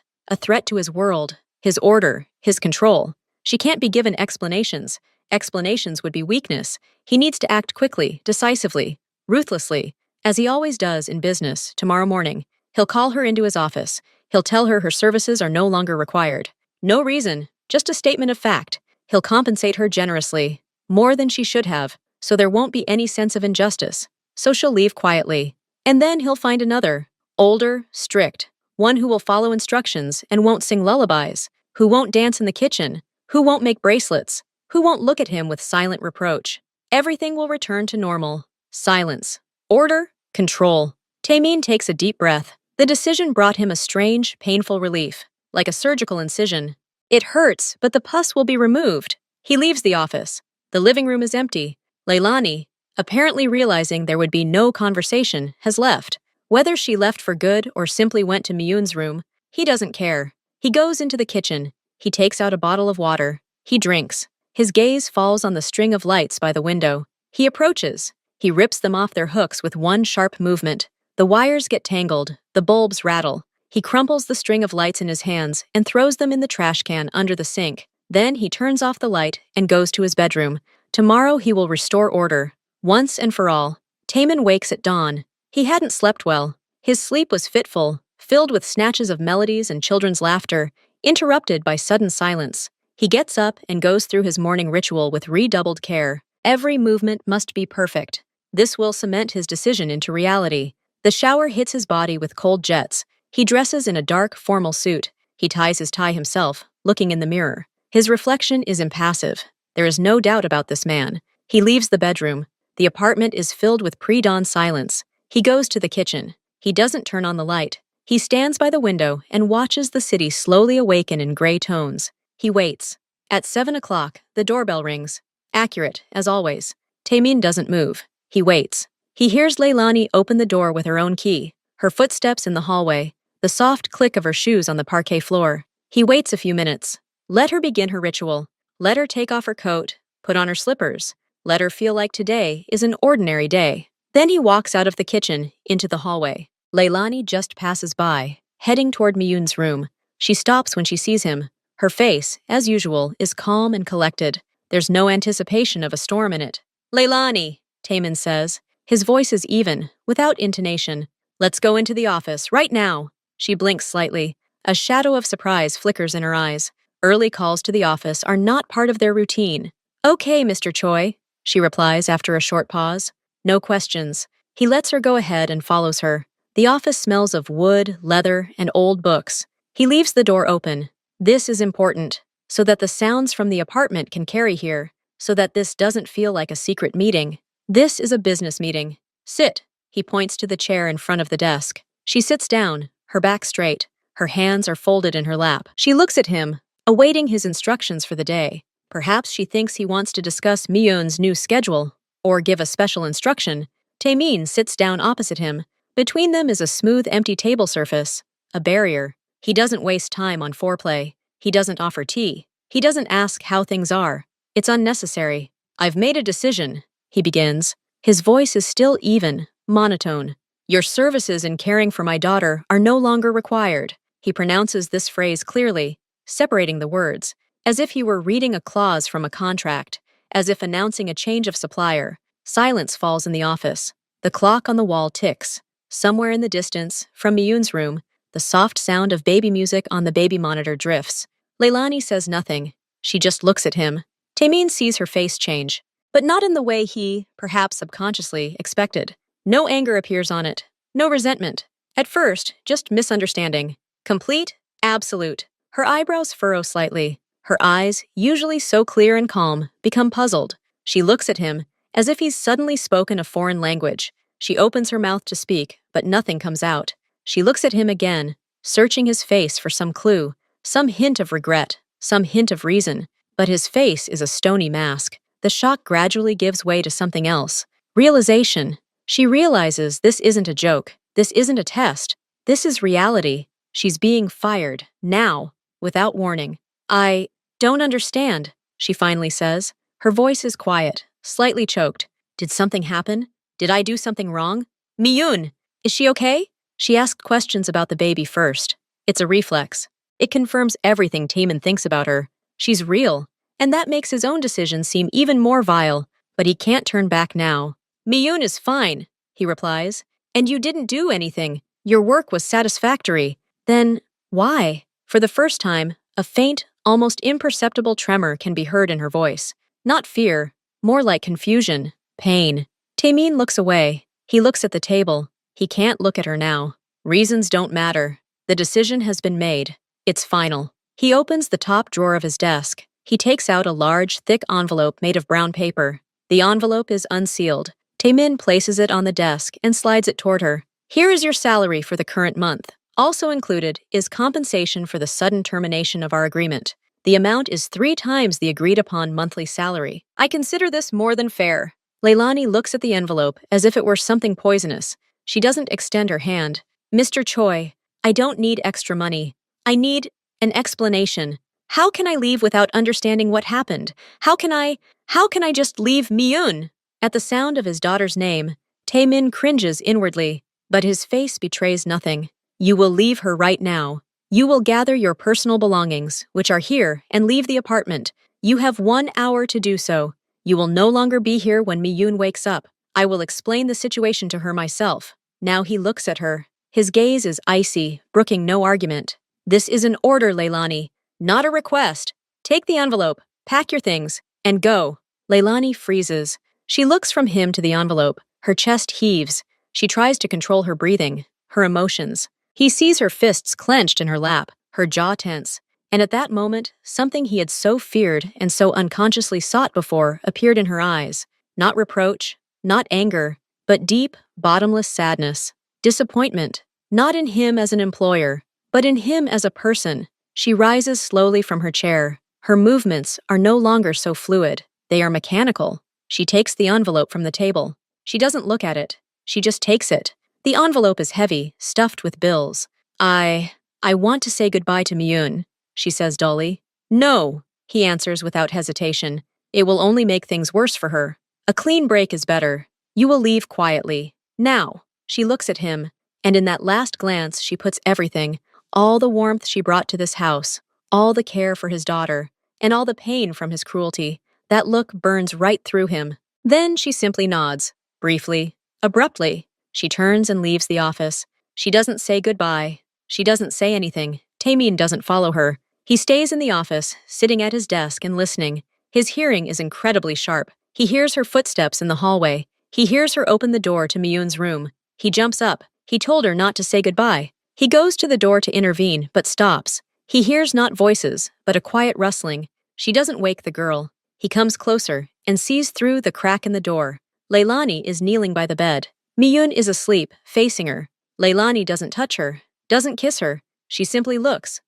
Speaker 1: to his world, his order, his control. She can't be given explanations. Explanations would be weakness. He needs to act quickly, decisively, ruthlessly, as he always does in business. Tomorrow morning, he'll call her into his office. He'll tell her her services are no longer required. No reason, just a statement of fact. He'll compensate her generously, more than she should have, so there won't be any sense of injustice. So she'll leave quietly. And then he'll find another, older, strict, one who will follow instructions and won't sing lullabies, who won't dance in the kitchen, who won't make bracelets, who won't look at him with silent reproach. Everything will return to normal. Silence. Order. Control. Taemin takes a deep breath. The decision brought him a strange, painful relief, like a surgical incision. It hurts, but the pus will be removed. He leaves the office. The living room is empty. Leilani, apparently realizing there would be no conversation, has left. Whether she left for good or simply went to Miyun's room, he doesn't care. He goes into the kitchen. He takes out a bottle of water. He drinks. His gaze falls on the string of lights by the window. He approaches. He rips them off their hooks with one sharp movement. The wires get tangled. The bulbs rattle. He crumples the string of lights in his hands and throws them in the trash can under the sink. Then he turns off the light and goes to his bedroom. Tomorrow he will restore order, once and for all. Taemin wakes at dawn. He hadn't slept well. His sleep was fitful, filled with snatches of melodies and children's laughter, interrupted by sudden silence. He gets up and goes through his morning ritual with redoubled care. Every movement must be perfect. This will cement his decision into reality. The shower hits his body with cold jets. He dresses in a dark, formal suit. He ties his tie himself, looking in the mirror. His reflection is impassive. There is no doubt about this man. He leaves the bedroom. The apartment is filled with pre-dawn silence. He goes to the kitchen. He doesn't turn on the light. He stands by the window and watches the city slowly awaken in gray tones. He waits. At 7 o'clock, the doorbell rings. Accurate, as always. Taemin doesn't move. He waits. He hears Leilani open the door with her own key, her footsteps in the hallway, the soft click of her shoes on the parquet floor. He waits a few minutes. Let her begin her ritual. Let her take off her coat, put on her slippers. Let her feel like today is an ordinary day. Then he walks out of the kitchen into the hallway. Leilani just passes by, heading toward Miyun's room. She stops when she sees him. Her face, as usual, is calm and collected. There's no anticipation of a storm in it. Leilani, Taemin says. His voice is even, without intonation. Let's go into the office, right now. She blinks slightly. A shadow of surprise flickers in her eyes. Early calls to the office are not part of their routine. Okay, Mr. Choi, she replies after a short pause. No questions. He lets her go ahead and follows her. The office smells of wood, leather, and old books. He leaves the door open. This is important, so that the sounds from the apartment can carry here, so that this doesn't feel like a secret meeting. This is a business meeting. Sit. He points to the chair in front of the desk. She sits down, her back straight. Her hands are folded in her lap. She looks at him, awaiting his instructions for the day. Perhaps she thinks he wants to discuss Miyun's new schedule, or give a special instruction. Taemin sits down opposite him. Between them is a smooth, empty table surface, a barrier. He doesn't waste time on foreplay. He doesn't offer tea. He doesn't ask how things are. It's unnecessary. I've made a decision, he begins. His voice is still even, monotone. Your services in caring for my daughter are no longer required. He pronounces this phrase clearly, separating the words, as if he were reading a clause from a contract, as if announcing a change of supplier. Silence falls in the office. The clock on the wall ticks. Somewhere in the distance, from Miyun's room, the soft sound of baby music on the baby monitor drifts. Leilani says nothing. She just looks at him. Taemin sees her face change, but not in the way he, perhaps subconsciously, expected. No anger appears on it. No resentment. At first, just misunderstanding. Complete, absolute. Her eyebrows furrow slightly. Her eyes, usually so clear and calm, become puzzled. She looks at him, as if he's suddenly spoken a foreign language. She opens her mouth to speak, but nothing comes out. She looks at him again, searching his face for some clue, some hint of regret, some hint of reason. But his face is a stony mask. The shock gradually gives way to something else. Realization. She realizes this isn't a joke. This isn't a test. This is reality. She's being fired, now, without warning. I don't understand, she finally says. Her voice is quiet, slightly choked. Did something happen? Did I do something wrong? Miyun, is she okay? She asked questions about the baby first. It's a reflex. It confirms everything Taemin thinks about her. She's real, and that makes his own decision seem even more vile, but he can't turn back now. Miyun is fine, he replies, and you didn't do anything. Your work was satisfactory. Then, why? For the first time, a faint, almost imperceptible tremor can be heard in her voice. Not fear, more like confusion, pain. Taemin looks away. He looks at the table. He can't look at her now. Reasons don't matter. The decision has been made. It's final. He opens the top drawer of his desk. He takes out a large, thick envelope made of brown paper. The envelope is unsealed. Taemin places it on the desk and slides it toward her. Here is your salary for the current month. Also included is compensation for the sudden termination of our agreement. The amount is 3 times the agreed-upon monthly salary. I consider this more than fair. Leilani looks at the envelope as if it were something poisonous. She doesn't extend her hand. Mr. Choi, I don't need extra money. I need an explanation. How can I leave without understanding what happened? How can I just leave Miyun? At the sound of his daughter's name, Taemin cringes inwardly, but his face betrays nothing. You will leave her right now. You will gather your personal belongings, which are here, and leave the apartment. You have 1 hour to do so. You will no longer be here when Miyun wakes up. I will explain the situation to her myself. Now he looks at her. His gaze is icy, brooking no argument. This is an order, Leilani, not a request. Take the envelope, pack your things, and go. Leilani freezes. She looks from him to the envelope. Her chest heaves. She tries to control her breathing, her emotions. He sees her fists clenched in her lap, her jaw tense. And at that moment, something he had so feared and so unconsciously sought before appeared in her eyes. Not reproach, not anger, but deep, bottomless sadness. Disappointment, not in him as an employer, but in him as a person. She rises slowly from her chair. Her movements are no longer so fluid. They are mechanical. She takes the envelope from the table. She doesn't look at it. She just takes it. The envelope is heavy, stuffed with bills. I want to say goodbye to Miyun. she says dully. No, he answers without hesitation. It will only make things worse for her. A clean break is better. You will leave quietly. Now. She looks at him, and in that last glance she puts everything, all the warmth she brought to this house, all the care for his daughter, and all the pain from his cruelty. That look burns right through him. Then she simply nods, briefly, abruptly. She turns and leaves the office. She doesn't say goodbye. She doesn't say anything. Taemin doesn't follow her. He stays in the office, sitting at his desk and listening. His hearing is incredibly sharp. He hears her footsteps in the hallway. He hears her open the door to Miyun's room. He jumps up. He told her not to say goodbye. He goes to the door to intervene, but stops. He hears not voices, but a quiet rustling. She doesn't wake the girl. He comes closer and sees through the crack in the door. Leilani is kneeling by the bed. Miyun is asleep, facing her. Leilani doesn't touch her, doesn't kiss her. She simply looks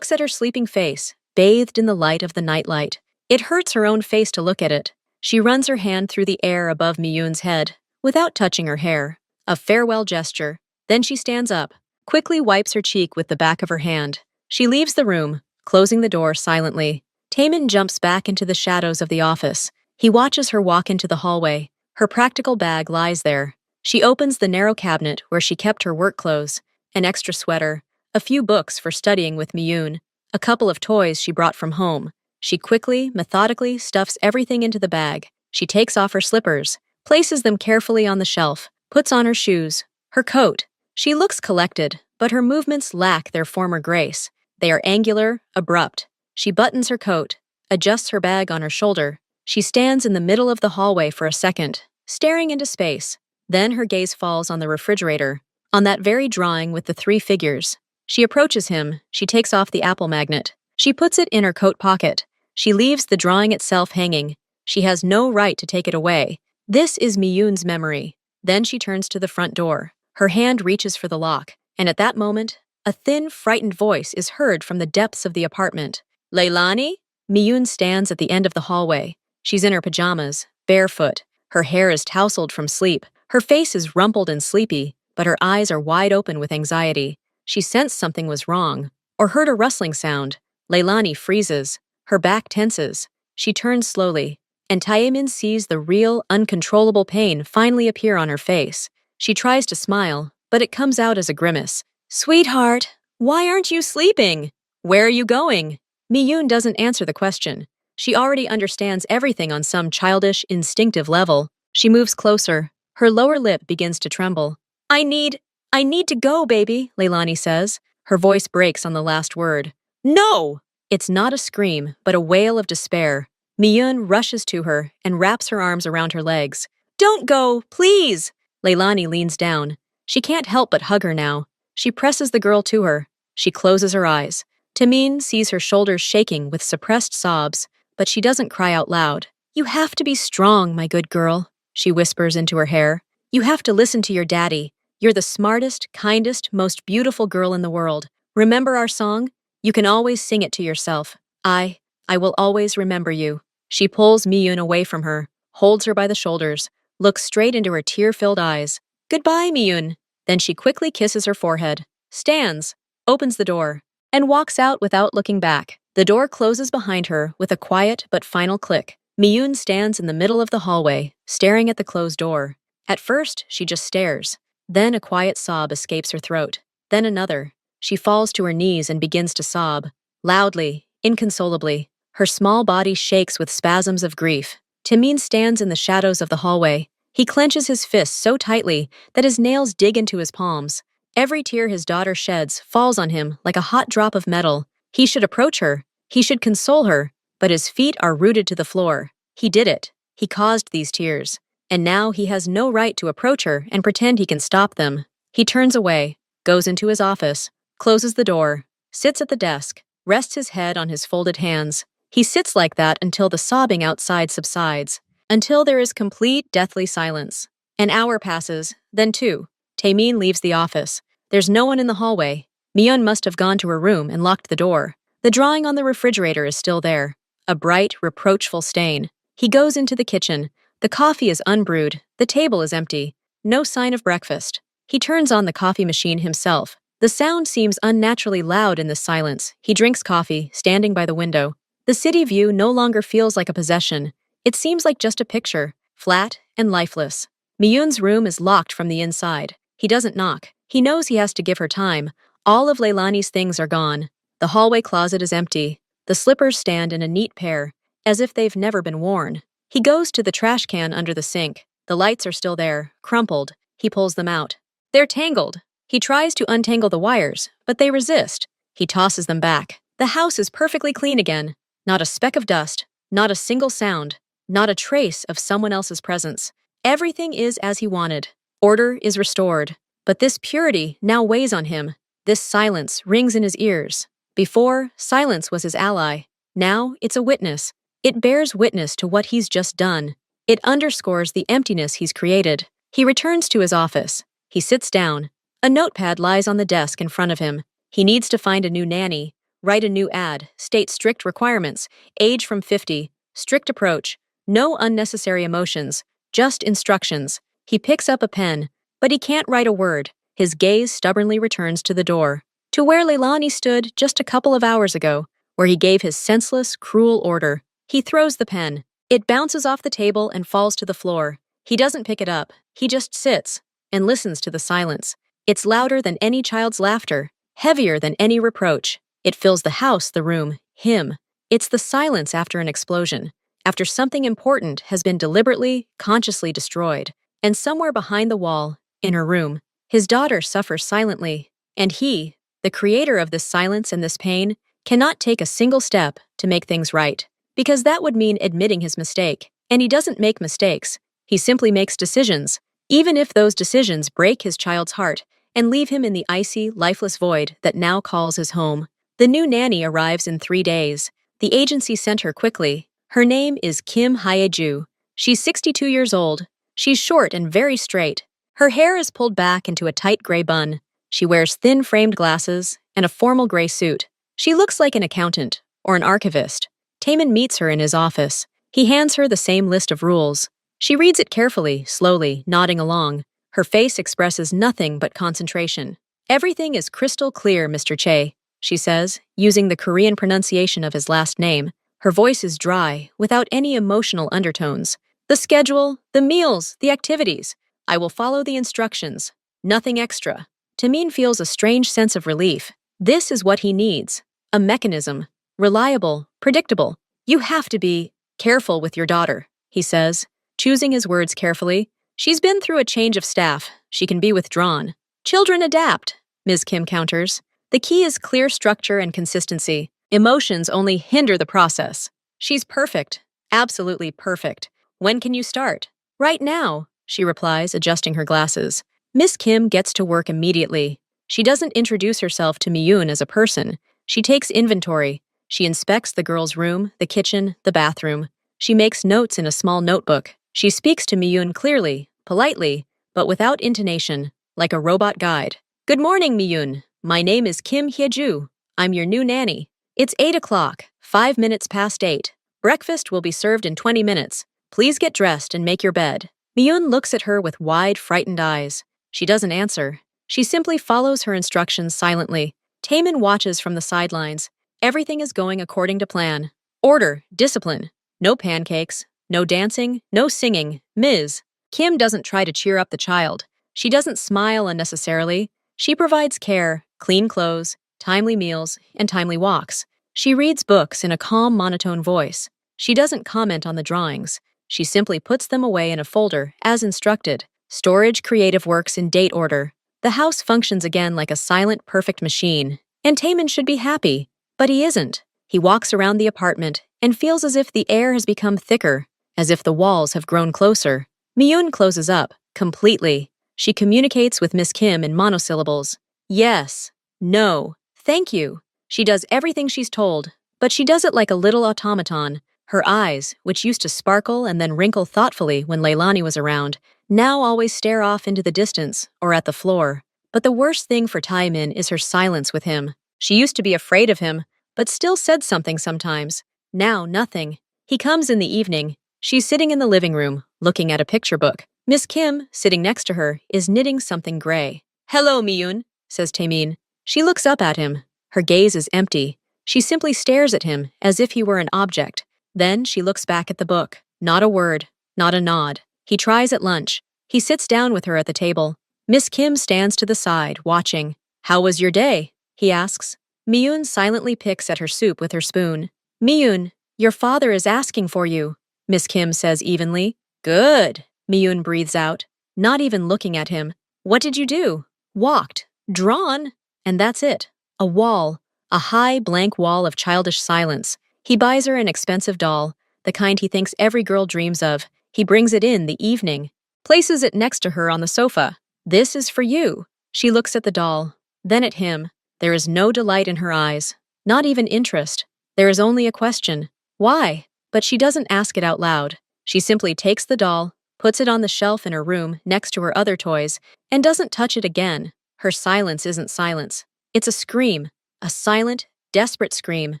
Speaker 1: at her sleeping face, bathed in the light of the nightlight. It hurts her own face to look at it. She runs her hand through the air above Miyun's head, without touching her hair. A farewell gesture. Then she stands up, quickly wipes her cheek with the back of her hand. She leaves the room, closing the door silently. Taemin jumps back into the shadows of the office. He watches her walk into the hallway. Her practical bag lies there. She opens the narrow cabinet where she kept her work clothes, an extra sweater, a few books for studying with Miyun, a couple of toys she brought from home. She quickly, methodically stuffs everything into the bag. She takes off her slippers, places them carefully on the shelf, puts on her shoes, her coat. She looks collected, but her movements lack their former grace. They are angular, abrupt. She buttons her coat, adjusts her bag on her shoulder. She stands in the middle of the hallway for a second, staring into space. Then her gaze falls on the refrigerator, on that very drawing with the 3 figures. She approaches him. She takes off the apple magnet. She puts it in her coat pocket. She leaves the drawing itself hanging. She has no right to take it away. This is Miyun's memory. Then she turns to the front door. Her hand reaches for the lock, and at that moment, a thin, frightened voice is heard from the depths of the apartment. Leilani? Miyun stands at the end of the hallway. She's in her pajamas, barefoot. Her hair is tousled from sleep. Her face is rumpled and sleepy, but her eyes are wide open with anxiety. She sensed something was wrong, or heard a rustling sound. Leilani freezes. Her back tenses. She turns slowly, and Taemin sees the real, uncontrollable pain finally appear on her face. She tries to smile, but it comes out as a grimace. Sweetheart, why aren't you sleeping? Where are you going? Miyun doesn't answer the question. She already understands everything on some childish, instinctive level. She moves closer. Her lower lip begins to tremble. I need to go, baby, Leilani says. Her voice breaks on the last word. No! It's not a scream, but a wail of despair. Miyun rushes to her and wraps her arms around her legs. Don't go, please! Leilani leans down. She can't help but hug her now. She presses the girl to her. She closes her eyes. Taemin sees her shoulders shaking with suppressed sobs, but she doesn't cry out loud. You have to be strong, my good girl, she whispers into her hair. You have to listen to your daddy. You're the smartest, kindest, most beautiful girl in the world. Remember our song? You can always sing it to yourself. I will always remember you. She pulls Miyun away from her, holds her by the shoulders, looks straight into her tear-filled eyes. Goodbye, Miyun. Then she quickly kisses her forehead, stands, opens the door, and walks out without looking back. The door closes behind her with a quiet but final click. Miyun stands in the middle of the hallway, staring at the closed door. At first, she just stares. Then a quiet sob escapes her throat. Then another. She falls to her knees and begins to sob, loudly, inconsolably. Her small body shakes with spasms of grief. Taemin stands in the shadows of the hallway. He clenches his fists so tightly that his nails dig into his palms. Every tear his daughter sheds falls on him like a hot drop of metal. He should approach her. He should console her, but his feet are rooted to the floor. He did it. He caused these tears. And now he has no right to approach her and pretend he can stop them. He turns away, goes into his office, closes the door, sits at the desk, rests his head on his folded hands. He sits like that until the sobbing outside subsides, until there is complete deathly silence. An hour passes, then 2. Taemin leaves the office. There's no one in the hallway. Miyun must have gone to her room and locked the door. The drawing on the refrigerator is still there, a bright, reproachful stain. He goes into the kitchen. The coffee is unbrewed. The table is empty. No sign of breakfast. He turns on the coffee machine himself, The sound seems unnaturally loud in this silence. He drinks coffee, standing by the window. The city view no longer feels like a possession. It seems like just a picture, flat and lifeless. Miyun's room is locked from the inside. He doesn't knock. He knows he has to give her time. All of Leilani's things are gone. The hallway closet is empty. The slippers stand in a neat pair, as if they've never been worn. He goes to the trash can under the sink. The lights are still there, crumpled. He pulls them out. They're tangled. He tries to untangle the wires, but they resist. He tosses them back. The house is perfectly clean again. Not a speck of dust, not a single sound, not a trace of someone else's presence. Everything is as he wanted. Order is restored. But this purity now weighs on him. This silence rings in his ears. Before, silence was his ally. Now, it's a witness. It bears witness to what he's just done. It underscores the emptiness he's created. He returns to his office. He sits down. A notepad lies on the desk in front of him. He needs to find a new nanny, write a new ad, state strict requirements, age from 50, strict approach, no unnecessary emotions, just instructions. He picks up a pen, but he can't write a word. His gaze stubbornly returns to the door, to where Leilani stood just a couple of hours ago, where he gave his senseless, cruel order. He throws the pen. It bounces off the table and falls to the floor. He doesn't pick it up. He just sits and listens to the silence. It's louder than any child's laughter, heavier than any reproach. It fills the house, the room, him. It's the silence after an explosion, after something important has been deliberately, consciously destroyed. And somewhere behind the wall, in her room, his daughter suffers silently. And he, the creator of this silence and this pain, cannot take a single step to make things right. Because that would mean admitting his mistake. And he doesn't make mistakes. He simply makes decisions, even if those decisions break his child's heart and leave him in the icy, lifeless void that now calls his home. The new nanny arrives in 3 days. The agency sent her quickly. Her name is Kim Hye-ju. She's 62 years old. She's short and very straight. Her hair is pulled back into a tight gray bun. She wears thin framed glasses and a formal gray suit. She looks like an accountant or an archivist. Taemin meets her in his office. He hands her the same list of rules. She reads it carefully, slowly, nodding along. Her face expresses nothing but concentration. Everything is crystal clear, Mr. Che, she says, using the Korean pronunciation of his last name. Her voice is dry, without any emotional undertones. The schedule, the meals, the activities. I will follow the instructions. Nothing extra. Taemin feels a strange sense of relief. This is what he needs. A mechanism. Reliable, predictable. You have to be careful with your daughter, he says, choosing his words carefully. She's been through a change of staff. She can be withdrawn. Children adapt, Ms. Kim counters. The key is clear structure and consistency. Emotions only hinder the process. She's perfect. Absolutely perfect. When can you start? Right now, she replies, adjusting her glasses. Miss Kim gets to work immediately. She doesn't introduce herself to Miyun as a person. She takes inventory. She inspects the girl's room, the kitchen, the bathroom. She makes notes in a small notebook. She speaks to Miyun clearly, politely, but without intonation, like a robot guide. Good morning, Miyun. My name is Kim Hye-ju. I'm your new nanny. It's 8 o'clock, 5 minutes past 8. Breakfast will be served in 20 minutes. Please get dressed and make your bed. Miyun looks at her with wide, frightened eyes. She doesn't answer. She simply follows her instructions silently. Taemin watches from the sidelines. Everything is going according to plan. Order, discipline. No pancakes, no dancing, no singing. Ms. Kim doesn't try to cheer up the child. She doesn't smile unnecessarily. She provides care, clean clothes, timely meals, and timely walks. She reads books in a calm, monotone voice. She doesn't comment on the drawings. She simply puts them away in a folder, as instructed. Storage creative works in date order. The house functions again like a silent, perfect machine. And Taemin should be happy. But he isn't. He walks around the apartment and feels as if the air has become thicker, as if the walls have grown closer. Miyun closes up, completely. She communicates with Miss Kim in monosyllables. Yes. No. Thank you. She does everything she's told, but she does it like a little automaton. Her eyes, which used to sparkle and then wrinkle thoughtfully when Leilani was around, now always stare off into the distance or at the floor. But the worst thing for Taemin is her silence with him. She used to be afraid of him, but still said something sometimes. Now, nothing. He comes in the evening. She's sitting in the living room, looking at a picture book. Miss Kim, sitting next to her, is knitting something gray. Hello, Miyun, says Taemin. She looks up at him. Her gaze is empty. She simply stares at him as if he were an object. Then she looks back at the book. Not a word, not a nod. He tries at lunch. He sits down with her at the table. Miss Kim stands to the side, watching. "How was your day?" he asks. Miyun silently picks at her soup with her spoon. "Miyun, your father is asking for you," Miss Kim says evenly. "Good," Miyun breathes out, not even looking at him. "What did you do?" "Walked. Drawn." And that's it. A wall. A high, blank wall of childish silence. He buys her an expensive doll, the kind he thinks every girl dreams of. He brings it in the evening, places it next to her on the sofa. "This is for you." She looks at the doll, then at him. There is no delight in her eyes, not even interest. There is only a question. Why? But she doesn't ask it out loud. She simply takes the doll, puts it on the shelf in her room next to her other toys, and doesn't touch it again. Her silence isn't silence. It's a scream, a silent, desperate scream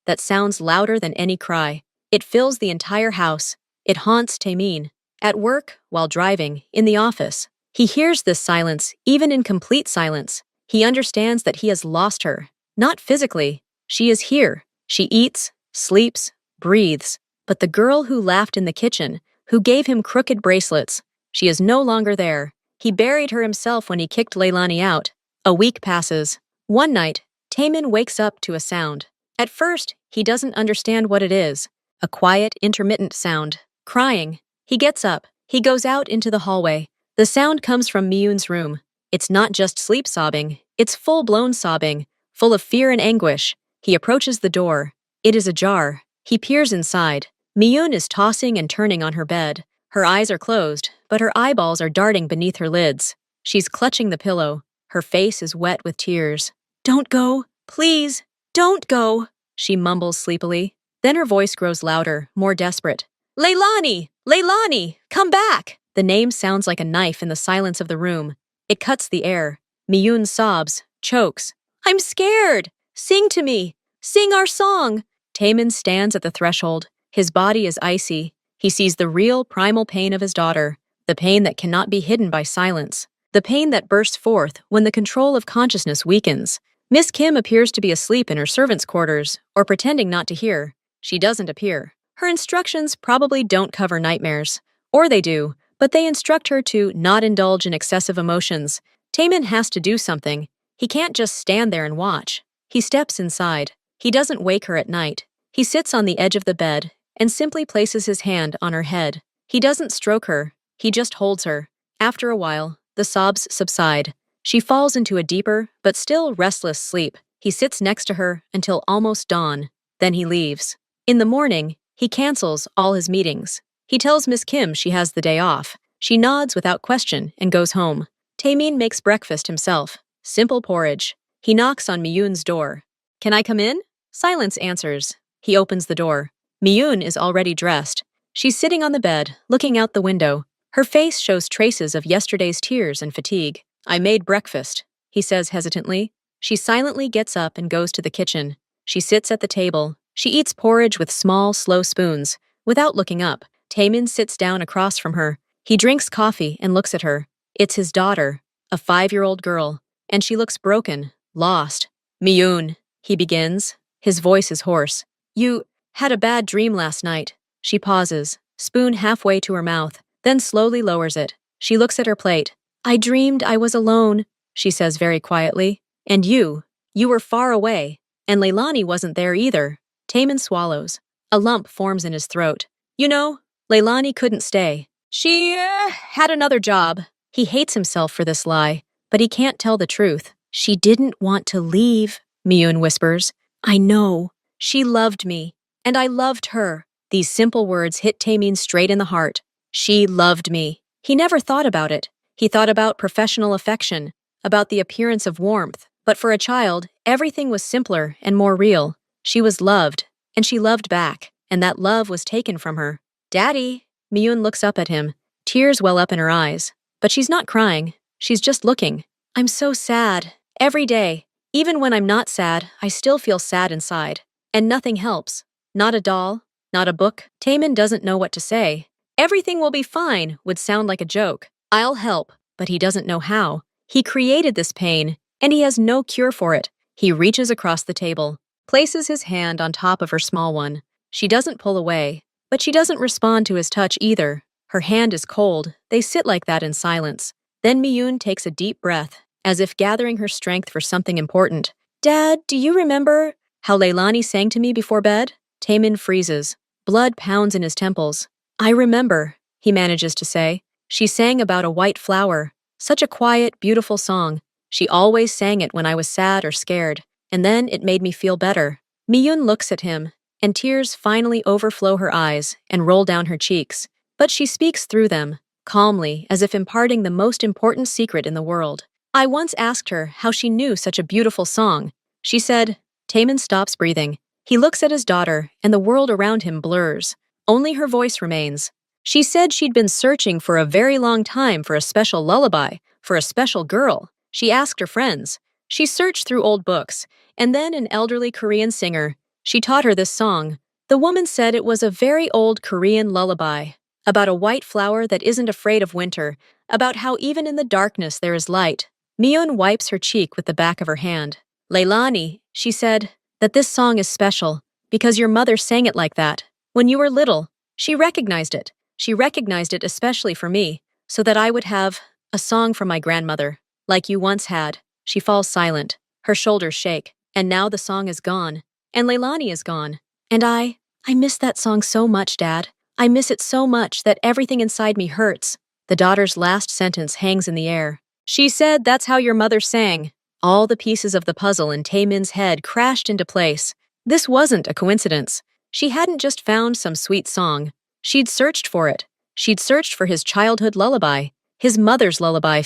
Speaker 1: that sounds louder than any cry. It fills the entire house. It haunts Taemin. At work, while driving, in the office. He hears this silence, even in complete silence. He understands that he has lost her. Not physically. She is here. She eats, sleeps, breathes. But the girl who laughed in the kitchen, who gave him crooked bracelets, she is no longer there. He buried her himself when he kicked Leilani out. A week passes. One night, Taemin wakes up to a sound. At first, he doesn't understand what it is. A quiet, intermittent sound. Crying. He gets up. He goes out into the hallway. The sound comes from Miyun's room. It's not just sleep sobbing. It's full-blown sobbing, full of fear and anguish. He approaches the door. It is ajar. He peers inside. Miyun is tossing and turning on her bed. Her eyes are closed, but her eyeballs are darting beneath her lids. She's clutching the pillow. Her face is wet with tears. "Don't go. Please, don't go," she mumbles sleepily. Then her voice grows louder, more desperate. "Leilani! Leilani! Come back!" The name sounds like a knife in the silence of the room. It cuts the air. Miyun sobs, chokes. "I'm scared! Sing to me! Sing our song!" Taemin stands at the threshold. His body is icy. He sees the real, primal pain of his daughter, the pain that cannot be hidden by silence, the pain that bursts forth when the control of consciousness weakens. Miss Kim appears to be asleep in her servants' quarters, or pretending not to hear. She doesn't appear. Her instructions probably don't cover nightmares. Or they do, but they instruct her to not indulge in excessive emotions. Taemin has to do something. He can't just stand there and watch. He steps inside. He doesn't wake her at night. He sits on the edge of the bed and simply places his hand on her head. He doesn't stroke her. He just holds her. After a while, the sobs subside. She falls into a deeper, but still restless sleep. He sits next to her until almost dawn. Then he leaves. In the morning, he cancels all his meetings. He tells Miss Kim she has the day off. She nods without question and goes home. Taemin makes breakfast himself. Simple porridge. He knocks on Miyun's door. "Can I come in?" Silence answers. He opens the door. Miyun is already dressed. She's sitting on the bed, looking out the window. Her face shows traces of yesterday's tears and fatigue. "I made breakfast," he says hesitantly. She silently gets up and goes to the kitchen. She sits at the table. She eats porridge with small, slow spoons. Without looking up, Taemin sits down across from her. He drinks coffee and looks at her. It's his daughter, a 5-year-old girl, and she looks broken, lost. "Miyun," he begins. His voice is hoarse. "You had a bad dream last night." She pauses, spoon halfway to her mouth, then slowly lowers it. She looks at her plate. "I dreamed I was alone," she says very quietly. "And you were far away. And Leilani wasn't there either." Taemin swallows. A lump forms in his throat. "You know, Leilani couldn't stay. She had another job." He hates himself for this lie, but he can't tell the truth. "She didn't want to leave," Miyun whispers. "I know. She loved me, and I loved her." These simple words hit Taemin straight in the heart. She loved me. He never thought about it. He thought about professional affection, about the appearance of warmth. But for a child, everything was simpler and more real. She was loved, and she loved back, and that love was taken from her. "Daddy!" Miyun looks up at him. Tears well up in her eyes. But she's not crying. She's just looking. "I'm so sad. Every day. Even when I'm not sad, I still feel sad inside. And nothing helps. Not a doll, not a book." Taemin doesn't know what to say. "Everything will be fine" would sound like a joke. "I'll help," but he doesn't know how. He created this pain, and he has no cure for it. He reaches across the table, places his hand on top of her small one. She doesn't pull away, but she doesn't respond to his touch either. Her hand is cold. They sit like that in silence. Then Miyun takes a deep breath, as if gathering her strength for something important. Dad, do you remember how Leilani sang to me before bed? Taemin freezes. Blood pounds in his temples. I remember, he manages to say. She sang about a white flower. Such a quiet, beautiful song. She always sang it when I was sad or scared, and then it made me feel better. Miyun looks at him, and tears finally overflow her eyes and roll down her cheeks. But she speaks through them, calmly, as if imparting the most important secret in the world. I once asked her how she knew such a beautiful song. She said, Taemin stops breathing. He looks at his daughter, and the world around him blurs. Only her voice remains. She said she'd been searching for a very long time for a special lullaby, for a special girl. She asked her friends. She searched through old books, and then an elderly Korean singer. She taught her this song. The woman said it was a very old Korean lullaby, about a white flower that isn't afraid of winter, about how even in the darkness there is light. Miyun wipes her cheek with the back of her hand. Leilani, she said, that this song is special, because your mother sang it like that. When you were little, she recognized it. She recognized it especially for me, so that I would have a song from my grandmother, like you once had. She falls silent. Her shoulders shake. And now the song is gone. And Leilani is gone. And I miss that song so much, Dad. I miss it so much that everything inside me hurts. The daughter's last sentence hangs in the air. She said that's how your mother sang. All the pieces of the puzzle in Taemin's head crashed into place. This wasn't a coincidence. She hadn't just found some sweet song. She'd searched for it. She'd searched for his childhood lullaby, his mother's lullaby.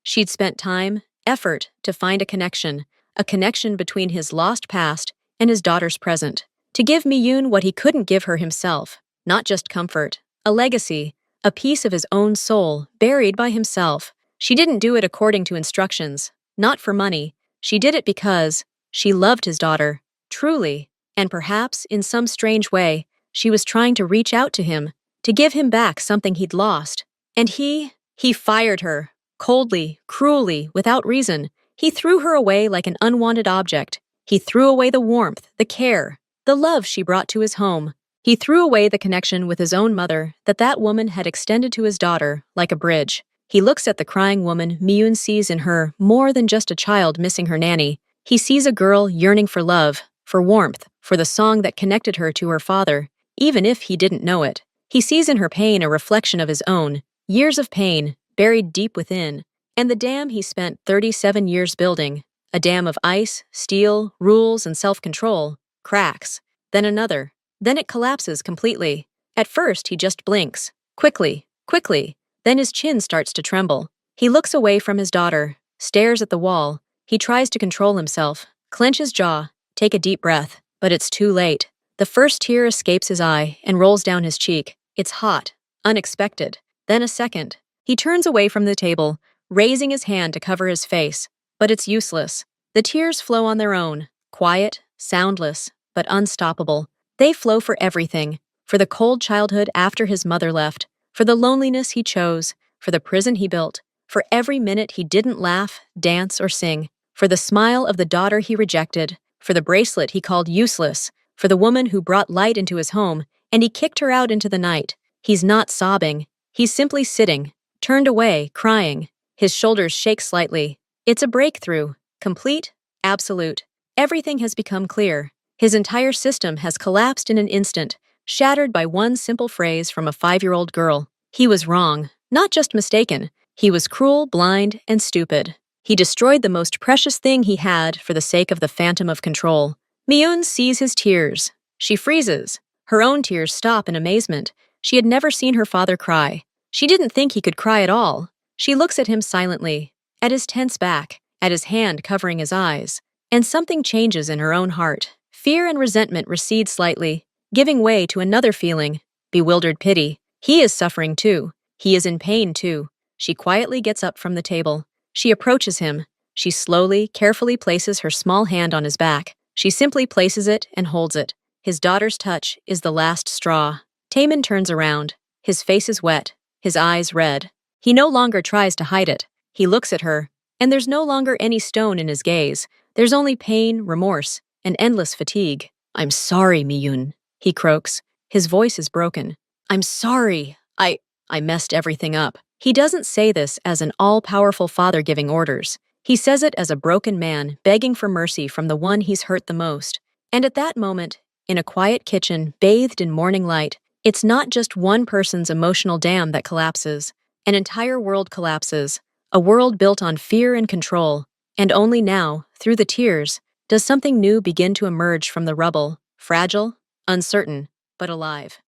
Speaker 1: She'd spent time, effort to find a connection between his lost past and his daughter's present, to give Miyun what he couldn't give her himself, not just comfort, a legacy, a piece of his own soul buried by himself. She didn't do it according to instructions, not for money. She did it because she loved his daughter, truly, and perhaps, in some strange way, she was trying to reach out to him, to give him back something he'd lost. And he fired her, coldly, cruelly, without reason. He threw her away like an unwanted object. He threw away the warmth, the care, the love she brought to his home. He threw away the connection with his own mother that woman had extended to his daughter like a bridge. He looks at the crying woman Miyun sees in her more than just a child missing her nanny. He sees a girl yearning for love, for warmth, for the song that connected her to her father, even if he didn't know it. He sees in her pain a reflection of his own, years of pain, buried deep within, and the dam he spent 37 years building, a dam of ice, steel, rules, and self-control, cracks. Then another. Then it collapses completely. At first, he just blinks. Quickly, quickly. Then his chin starts to tremble. He looks away from his daughter, stares at the wall. He tries to control himself, clench his jaw, take a deep breath, but it's too late. The first tear escapes his eye and rolls down his cheek. It's hot, unexpected. Then a second. He turns away from the table, raising his hand to cover his face. But it's useless. The tears flow on their own, quiet, soundless, but unstoppable. They flow for everything, for the cold childhood after his mother left, for the loneliness he chose, for the prison he built, for every minute he didn't laugh, dance, or sing, for the smile of the daughter he rejected, for the bracelet he called useless, for the woman who brought light into his home, and he kicked her out into the night. He's not sobbing. He's simply sitting, turned away, crying. His shoulders shake slightly. It's a breakthrough. Complete, absolute. Everything has become clear. His entire system has collapsed in an instant, shattered by one simple phrase from a 5-year-old girl. He was wrong, not just mistaken. He was cruel, blind, and stupid. He destroyed the most precious thing he had for the sake of the phantom of control. Miyun sees his tears. She freezes. Her own tears stop in amazement. She had never seen her father cry. She didn't think he could cry at all. She looks at him silently, at his tense back, at his hand covering his eyes. And something changes in her own heart. Fear and resentment recede slightly, giving way to another feeling, bewildered pity. He is suffering too. He is in pain too. She quietly gets up from the table. She approaches him. She slowly, carefully places her small hand on his back. She simply places it and holds it. His daughter's touch is the last straw. Taemin turns around. His face is wet, his eyes red. He no longer tries to hide it. He looks at her, and there's no longer any stone in his gaze, There's only pain, remorse, and endless fatigue. I'm sorry, Miyun, he croaks. His voice is broken. I'm sorry. I messed everything up. He doesn't say this as an all-powerful father giving orders. He says it as a broken man begging for mercy from the one he's hurt the most. And at that moment, in a quiet kitchen bathed in morning light, it's not just one person's emotional dam that collapses. An entire world collapses, a world built on fear and control. And only now, through the tears, does something new begin to emerge from the rubble, fragile, uncertain, but alive.